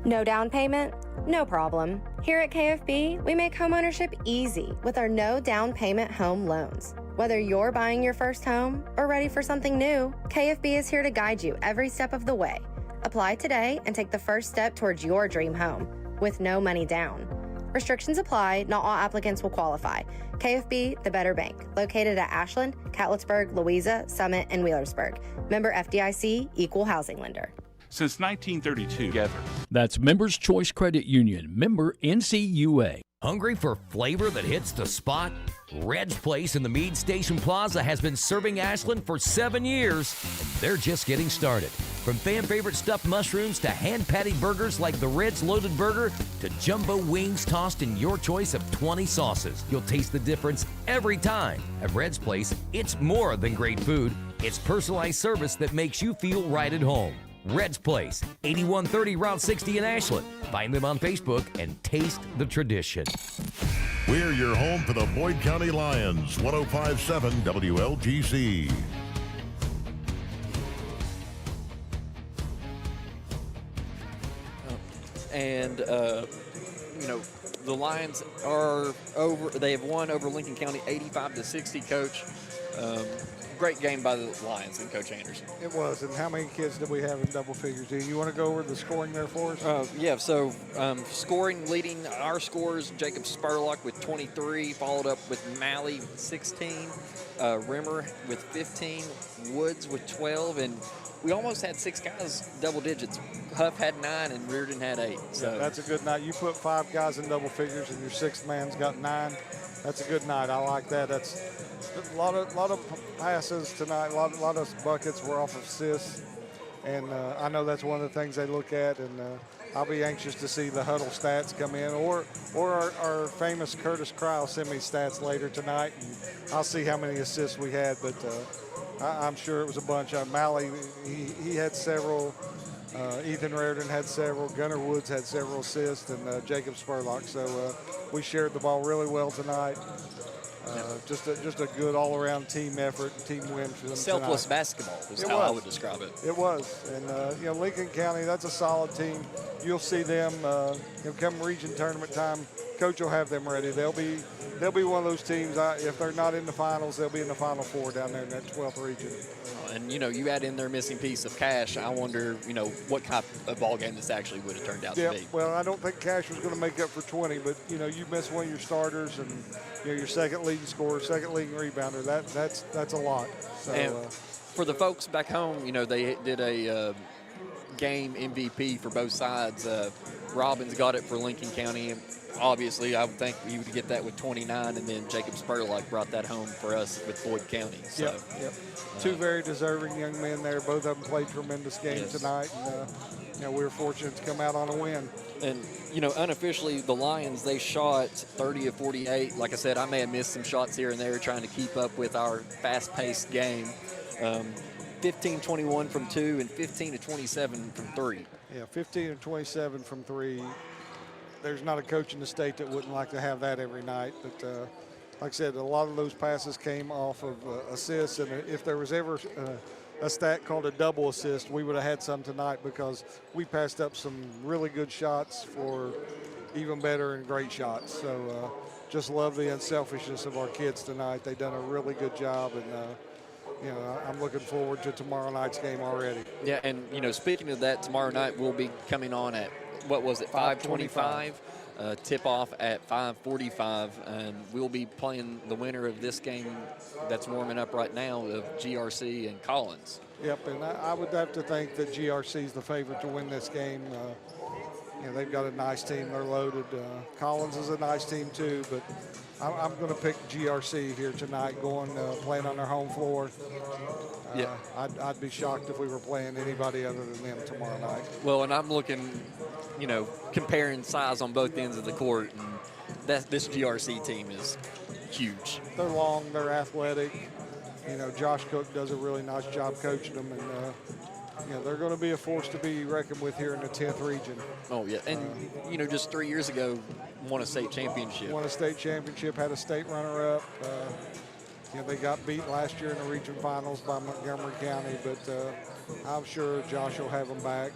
No down payment? No problem. Here at KFB, we make homeownership easy with our no down payment home loans. Whether you're buying your first home or ready for something new, KFB is here to guide you every step of the way. Apply today and take the first step towards your dream home with no money down. Restrictions apply. Not all applicants will qualify. KFB, the better bank, located at Ashland, Catlettsburg, Louisa, Summit, and Wheelersburg. Member FDIC, equal housing lender. Since 1932, together. That's Members Choice Credit Union, member NCUA. Hungry for flavor that hits the spot? Red's Place in the Meade Station Plaza has been serving Ashland for 7 years, and they're just getting started. From fan favorite stuffed mushrooms to hand patty burgers like the Red's Loaded Burger to jumbo wings tossed in your choice of 20 sauces, you'll taste the difference every time. At Red's Place, it's more than great food. It's personalized service that makes you feel right at home. Red's Place, 8130 Route 60 in Ashland. Find them on Facebook and taste the tradition. We're your home for the Boyd County Lions, 105.7 WLGC. And, the Lions are over. They have won over Lincoln County 85-60, Coach. Great game by the Lions and Coach Anderson. It was. And how many kids did we have in double figures? Do you want to go over the scoring there for us? Yeah, so scoring, leading our scores, Jacob Spurlock with 23, followed up with Malley with 16, Rimmer with 15, Woods with 12, and we almost had 6 guys double digits. Huff had 9 and Reardon had 8. So yeah, that's a good night. You put 5 guys in double figures and your 6th man's got 9. That's a good night. I like that. That's a lot of passes tonight. A lot of buckets were off of assists, and I know that's one of the things they look at. And I'll be anxious to see the huddle stats come in, or our famous Curtis Cryle send me stats later tonight, and I'll see how many assists we had. But I'm sure it was a bunch. Malley, he had several. Ethan Reardon had several. Gunnar Woods had several assists, and Jacob Spurlock. So we shared the ball really well tonight. Just a good all-around team effort and team win for them. Selfless tonight. Basketball is how I would describe it. It was, and Lincoln County, that's a solid team. You'll see them come region tournament time. Coach will have them ready. They'll be one of those teams. If they're not in the finals, they'll be in the Final Four down there in that 12th region. And you add in their missing piece of Cash. I wonder, what kind of ball game this actually would have turned out to be. Well, I don't think Cash was going to make up for 20, but you miss one of your starters and your second leading scorer, second leading rebounder. That's a lot. So, and for the folks back home, they did a game MVP for both sides. Robbins got it for Lincoln County. Obviously, I would think he would get that with 29, and then Jacob Spurlock brought that home for us with Boyd County. So, Yep. 2 very deserving young men there. Both of them played tremendous games tonight, and we were fortunate to come out on a win. And, unofficially, the Lions, they shot 30 of 48. Like I said, I may have missed some shots here and there trying to keep up with our fast-paced game. 15-21 from 2 and 15-27 from 3. Yeah, 15 and 27 from 3. There's not a coach in the state that wouldn't like to have that every night. But like I said, a lot of those passes came off of assists. And if there was ever a stat called a double assist, we would have had some tonight because we passed up some really good shots for even better and great shots. So just love the unselfishness of our kids tonight. They've done a really good job. And I'm looking forward to tomorrow night's game already. Yeah, and, speaking of that, tomorrow night we'll be coming on at, 5:25? Tip-off at 5:45, and we'll be playing the winner of this game that's warming up right now of GRC and Collins. Yep, and I would have to think that GRC is the favorite to win this game. They've got a nice team. They're loaded. Collins is a nice team too, but I'm going to pick GRC here tonight, playing on their home floor. I'd be shocked if we were playing anybody other than them tomorrow night. Well, and I'm looking, comparing size on both ends of the court, and this GRC team is huge. They're long, they're athletic. Josh Cook does a really nice job coaching them, and they're going to be a force to be reckoned with here in the 10th region. Oh, yeah. And, just 3 years ago, won a state championship. Won a state championship, had a state runner-up. They got beat last year in the region finals by Montgomery County, but I'm sure Josh will have them back,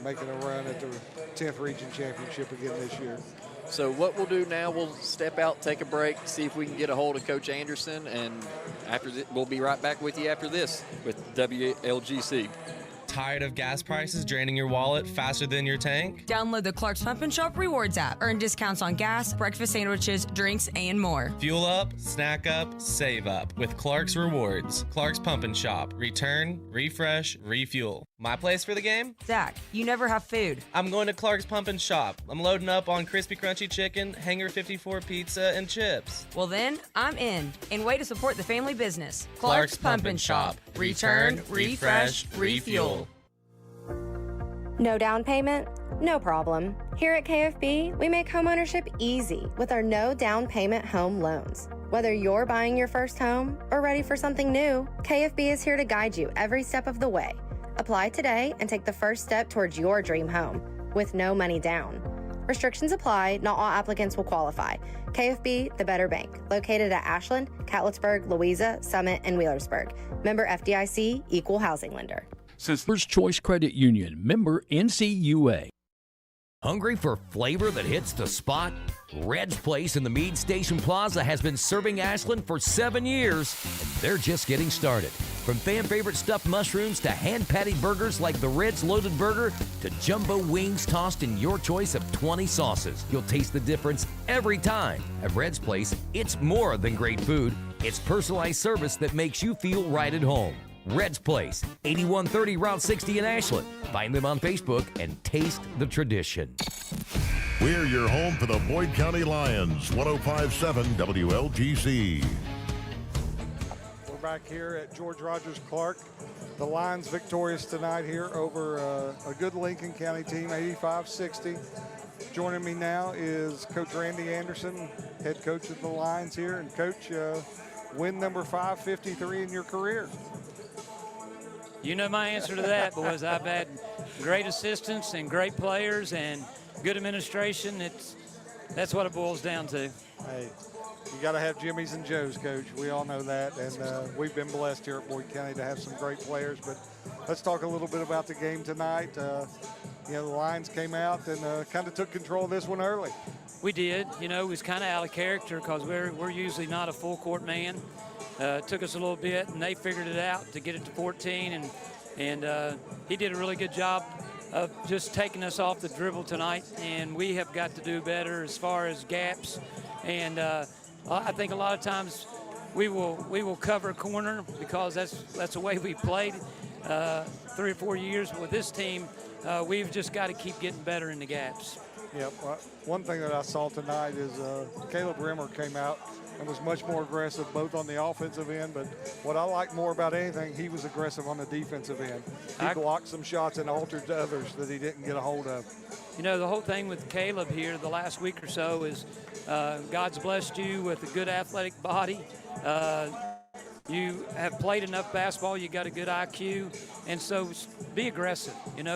making a run at the 10th region championship again this year. So what we'll do now, we'll step out, take a break, see if we can get a hold of Coach Anderson, and we'll be right back with you after this with WLGC. Tired of gas prices draining your wallet faster than your tank? Download the Clark's Pump and Shop Rewards app. Earn discounts on gas, breakfast sandwiches, drinks, and more. Fuel up, snack up, save up with Clark's Rewards. Clark's Pump and Shop. Return, refresh, refuel. My place for the game? Zach, you never have food. I'm going to Clark's Pump and Shop. I'm loading up on crispy crunchy chicken, Hanger 54 pizza, and chips. Well then, I'm in. And way to support the family business. Clark's Pump and Shop. Return, refresh, refuel. No down payment? No problem. Here at KFB, we make homeownership easy with our no down payment home loans. Whether you're buying your first home or ready for something new, KFB is here to guide you every step of the way. Apply today and take the first step towards your dream home with no money down. Restrictions apply. Not all applicants will qualify. KFB, the better bank, located at Ashland, Catlettsburg, Louisa, Summit, and Wheelersburg. Member FDIC, Equal Housing Lender. First Choice Credit Union, member NCUA. Hungry for flavor that hits the spot? Red's Place in the Meade Station Plaza has been serving Ashland for 7 years, and they're just getting started. From fan-favorite stuffed mushrooms to hand-patty burgers like the Red's Loaded Burger to jumbo wings tossed in your choice of 20 sauces, you'll taste the difference every time. At Red's Place, it's more than great food. It's personalized service that makes you feel right at home. Red's Place, 8130 Route 60 in Ashland. Find them on Facebook and taste the tradition. We're your home for the Boyd County Lions, 105.7 WLGC. We're back here at George Rogers Clark. The Lions victorious tonight here over a good Lincoln County team, 85-60. Joining me now is Coach Randy Anderson, head coach of the Lions here. And Coach, win number 553 in your career. You know my answer to that, boys. I've had great assistants and great players and good administration. That's what it boils down to. Hey, you got to have Jimmys and Joes, Coach. We all know that, and we've been blessed here at Boyd County to have some great players. But let's talk a little bit about the game tonight. The Lions came out and kind of took control of this one early. We did. It was kind of out of character because we're usually not a full court man. It took us a little bit, and they figured it out to get it to 14, and he did a really good job of just taking us off the dribble tonight, and we have got to do better as far as gaps. And I think a lot of times we will cover a corner because that's the way we played 3 or 4 years. But with this team, we've just got to keep getting better in the gaps. Yeah, one thing that I saw tonight is Caleb Rimmer came out and was much more aggressive both on the offensive end, but what I like more about anything, he was aggressive on the defensive end. He blocked some shots and altered to others that he didn't get a hold of. The whole thing with Caleb here the last week or so is God's blessed you with a good athletic body. You have played enough basketball, you got a good IQ, and so be aggressive,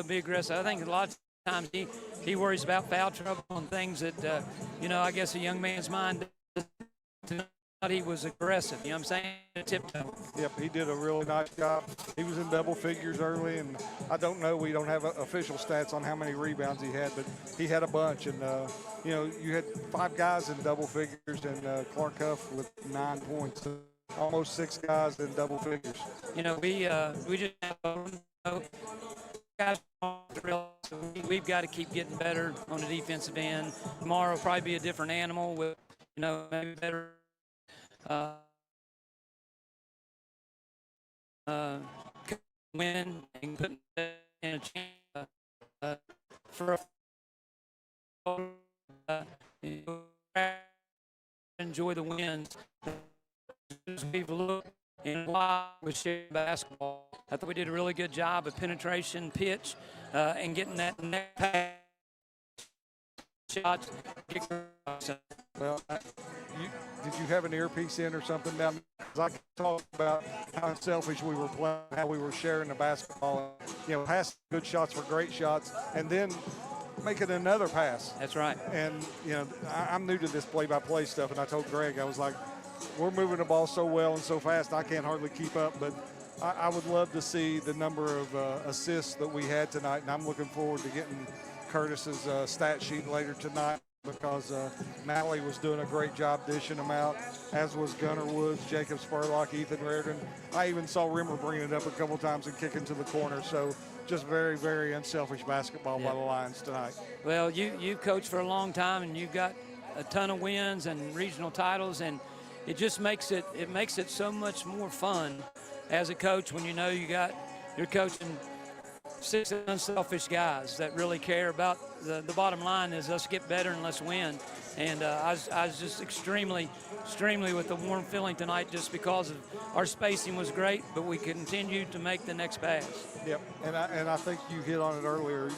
be aggressive. I think a lot of times he worries about foul trouble and things that, I guess a young man's mind thought he was aggressive, you know what I'm saying? Tiptoe. Yep, he did a really nice job. He was in double figures early, and I don't know, we don't have official stats on how many rebounds he had, but he had a bunch. And, you had 5 guys in double figures, and Clark Huff with 9 points. Almost 6 guys in double figures. We just have guys on the drill, so we've got to keep getting better on the defensive end. Tomorrow will probably be a different animal with, maybe better win and put in a chance for enjoy the wins. We've looked and why we share basketball. I thought we did a really good job of penetration, pitch, and getting that next pass shot. Well, did you have an earpiece in or something down there? I talked about how selfish we were playing, how we were sharing the basketball. Passing good shots for great shots, and then making another pass. That's right. And, I'm new to this play-by-play stuff, and I told Greg, I was like, we're moving the ball so well and so fast, I can't hardly keep up. But I would love to see the number of assists that we had tonight, and I'm looking forward to getting Curtis's stat sheet later tonight. because Malley was doing a great job dishing them out, as was Gunnar Woods, Jacob Spurlock, Ethan Reardon. I even saw Rimmer bringing it up a couple times and kicking to the corner. So just very, very unselfish basketball by the Lions tonight. Well, you've coached for a long time, and you've got a ton of wins and regional titles, and it just makes it so much more fun as a coach when you know you're coaching 6 unselfish guys that really care about the bottom line is let's get better and let's win. And I was just extremely with the warm feeling tonight just because of our spacing was great, but we continued to make the next pass. Yep, and I think you hit on it earlier.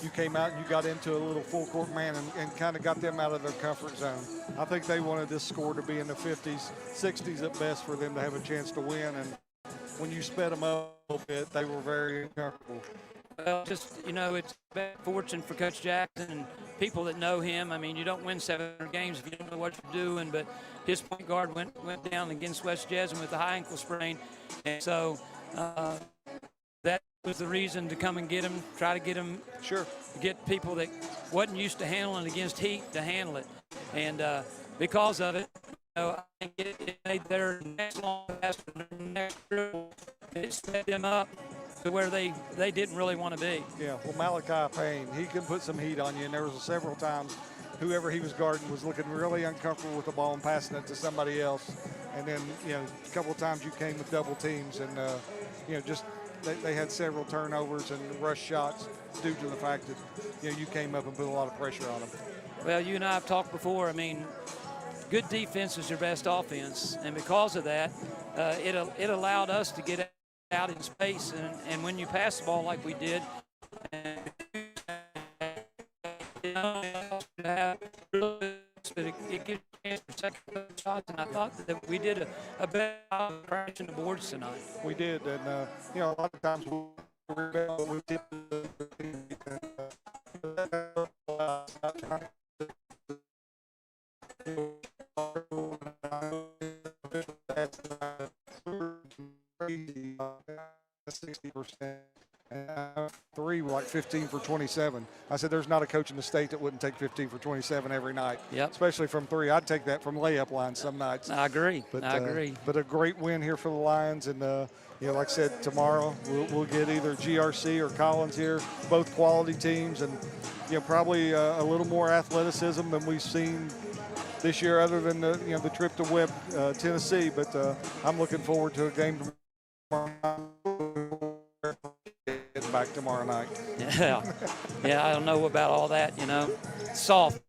You came out and you got into a little full court man and kind of got them out of their comfort zone. I think they wanted this score to be in the 50s, 60s at best for them to have a chance to win. And when you sped them up a little bit, they were very uncomfortable. Well, just, it's bad fortune for Coach Jackson and people that know him. I mean, you don't win 700 games if you don't know what you're doing, but his point guard went down against West Jessamine with a high ankle sprain. And so that was the reason to come and get him, try to get him, get people that wasn't used to handling against heat to handle it. And because of it, I think it made their next long pass, their next dribble, it sped them up to where they didn't really want to be. Yeah, well, Malachi Payne, he can put some heat on you, and there was several times whoever he was guarding was looking really uncomfortable with the ball and passing it to somebody else. And then, a couple of times you came with double teams, and, they had several turnovers and rush shots due to the fact that, you came up and put a lot of pressure on them. Well, you and I have talked before. I mean, good defense is your best offense, and because of that, it allowed us to get out in space, and when you pass the ball like we did, it gives you a chance for second shots, and I thought that we did a better job of crashing the boards tonight. We did, and a lot of times we did. Crazy, 60%. And 3 were like 15 for 27. I said, there's not a coach in the state that wouldn't take 15 for 27 every night. Yep. Especially from 3. I'd take that from layup line some nights. I agree. But, I agree. But a great win here for the Lions. And, like I said, tomorrow we'll get either GRC or Collins here, both quality teams. And, probably a little more athleticism than we've seen this year other than the trip to Webb, Tennessee. But I'm looking forward to a game tomorrow. Back tomorrow night. Yeah, I don't know about all that, soft.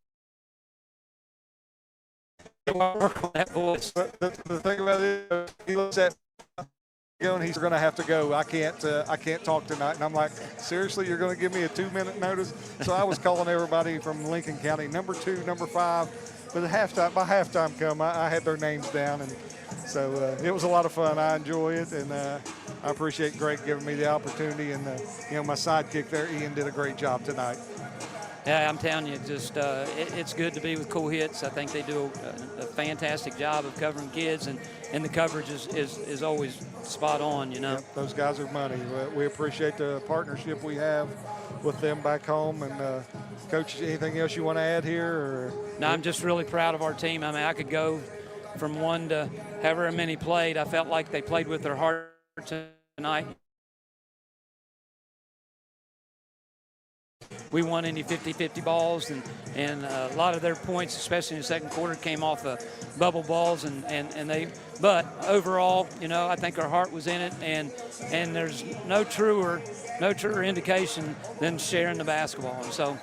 Work on that voice. But the thing about it, he looks at and he's going to have to go. I can't talk tonight. And I'm like, seriously, you're going to give me a 2-minute notice? So I was calling everybody from Lincoln County, number 2, number 5. But by halftime come, I had their names down, and so it was a lot of fun. I enjoy it, and I appreciate Greg giving me the opportunity. And my sidekick there, Ian, did a great job tonight. Yeah, I'm telling you, just it's good to be with Kool Hits. I think they do a fantastic job of covering kids, and the coverage is always spot on, Yep, those guys are money. We appreciate the partnership we have with them back home. And Coach, anything else you want to add here? Or? No, I'm just really proud of our team. I mean, I could go from 1 to however many played. I felt like they played with their heart tonight. We won any 50-50 balls, and a lot of their points, especially in the second quarter, came off of bubble balls, but overall, I think our heart was in it, and there's no truer indication than sharing the basketball. And so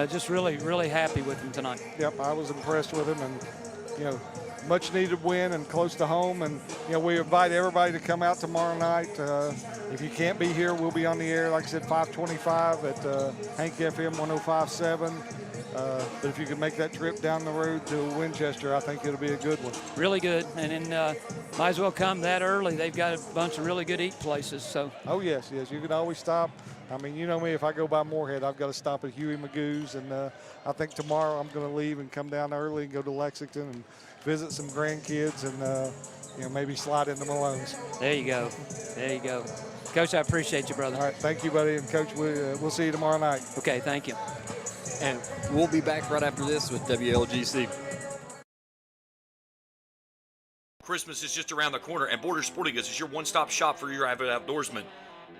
just really, really happy with them tonight. Yep, I was impressed with them, and, much needed win and close to home. And, we invite everybody to come out tomorrow night. If you can't be here, we'll be on the air, like I said, 525 at Hank FM 105.7. But if you can make that trip down the road to Winchester, I think it'll be a good one. Really good. And then might as well come that early. They've got a bunch of really good eat places. So. Oh, yes. You can always stop. I mean, you know me, if I go by Moorhead, I've got to stop at Huey Magoo's. And I think tomorrow I'm going to leave and come down early and go to Lexington and visit some grandkids and, maybe slide into Malone's. There you go. Coach, I appreciate you, brother. All right. Thank you, buddy. And, Coach, we'll see you tomorrow night. Okay, thank you. And we'll be back right after this with WLGC. Christmas is just around the corner, and Borders Sporting Goods is your one-stop shop for your avid outdoorsman.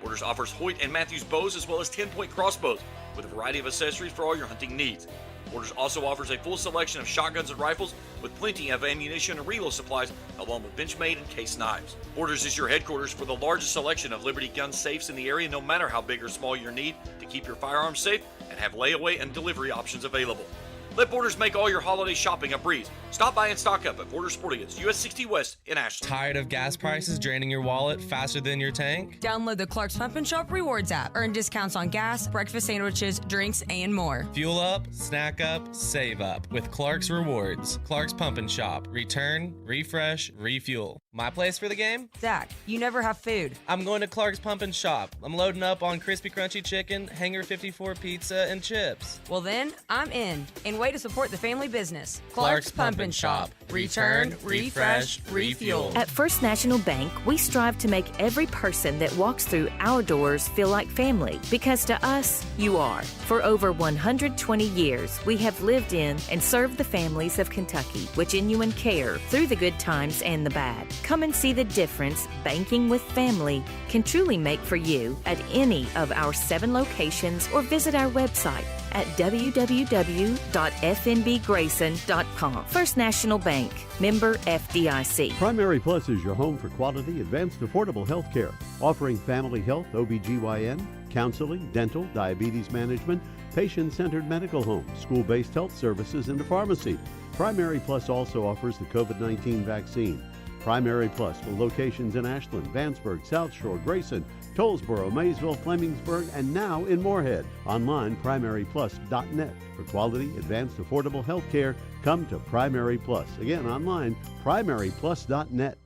Borders offers Hoyt and Matthews bows as well as 10-point crossbows with a variety of accessories for all your hunting needs. Borders also offers a full selection of shotguns and rifles with plenty of ammunition and reload supplies, along with Benchmade and case knives. Borders is your headquarters for the largest selection of Liberty gun safes in the area, no matter how big or small your need to keep your firearms safe, and have layaway and delivery options available. Let Borders make all your holiday shopping a breeze. Stop by and stock up at Borders Sporting Goods, US 60 West in Ashland. Tired of gas prices draining your wallet faster than your tank? Download the Clark's Pump and Shop Rewards app. Earn discounts on gas, breakfast sandwiches, drinks, and more. Fuel up, snack up, save up with Clark's Rewards. Clark's Pump and Shop. Return, refresh, refuel. My place for the game? Zach, you never have food. I'm going to Clark's Pump and Shop. I'm loading up on crispy crunchy chicken, Hanger 54 pizza, and chips. Well then, I'm in. And way to support the family business. Clark's Pump and Shop. Return, refresh, refuel. At First National Bank, we strive to make every person that walks through our doors feel like family, because to us, you are. For over 120 years, we have lived in and served the families of Kentucky with genuine care through the good times and the bad. Come and see the difference banking with family can truly make for you at any of our 7 locations, or visit our website at www.fnbgrayson.com. First National Bank, member FDIC. Primary Plus is your home for quality, advanced, affordable health care, offering family health, OBGYN, counseling, dental, diabetes management, patient-centered medical home, school-based health services, and a pharmacy. Primary Plus also offers the COVID-19 vaccine. Primary Plus with locations in Ashland, Vanceburg, South Shore, Grayson, Tollsboro, Maysville, Flemingsburg, and now in Moorhead. Online, primaryplus.net. For quality, advanced, affordable health care, come to Primary Plus. Again, online, primaryplus.net.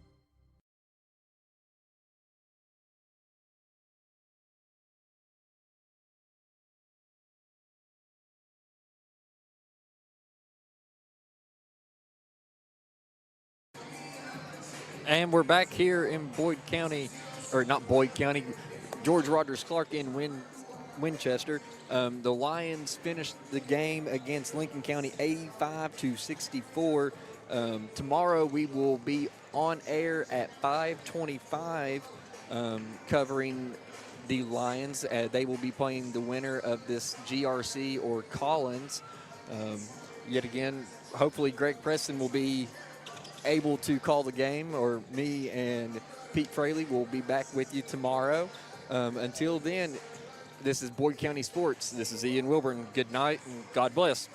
And we're back here in Boyd County, or not Boyd County, George Rogers Clark in Winchester. The Lions finished the game against Lincoln County 85-64. Tomorrow we will be on air at 5:25 covering the Lions. They will be playing the winner of this GRC or Collins. Yet again, hopefully Greg Preston will be able to call the game, or me and Pete Fraley will be back with you tomorrow. Until then, this is Boyd County Sports. This is Ian Wilburn. Good night and God bless.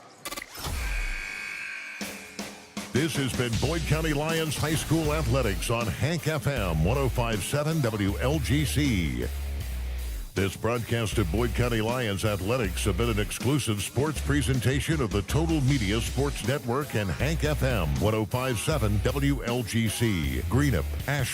This has been Boyd County Lions High School Athletics on Hank FM 105.7 WLGC. This broadcast of Boyd County Lions Athletics have been an exclusive sports presentation of the Total Media Sports Network and Hank FM 105.7 WLGC, Greenup, Ashland.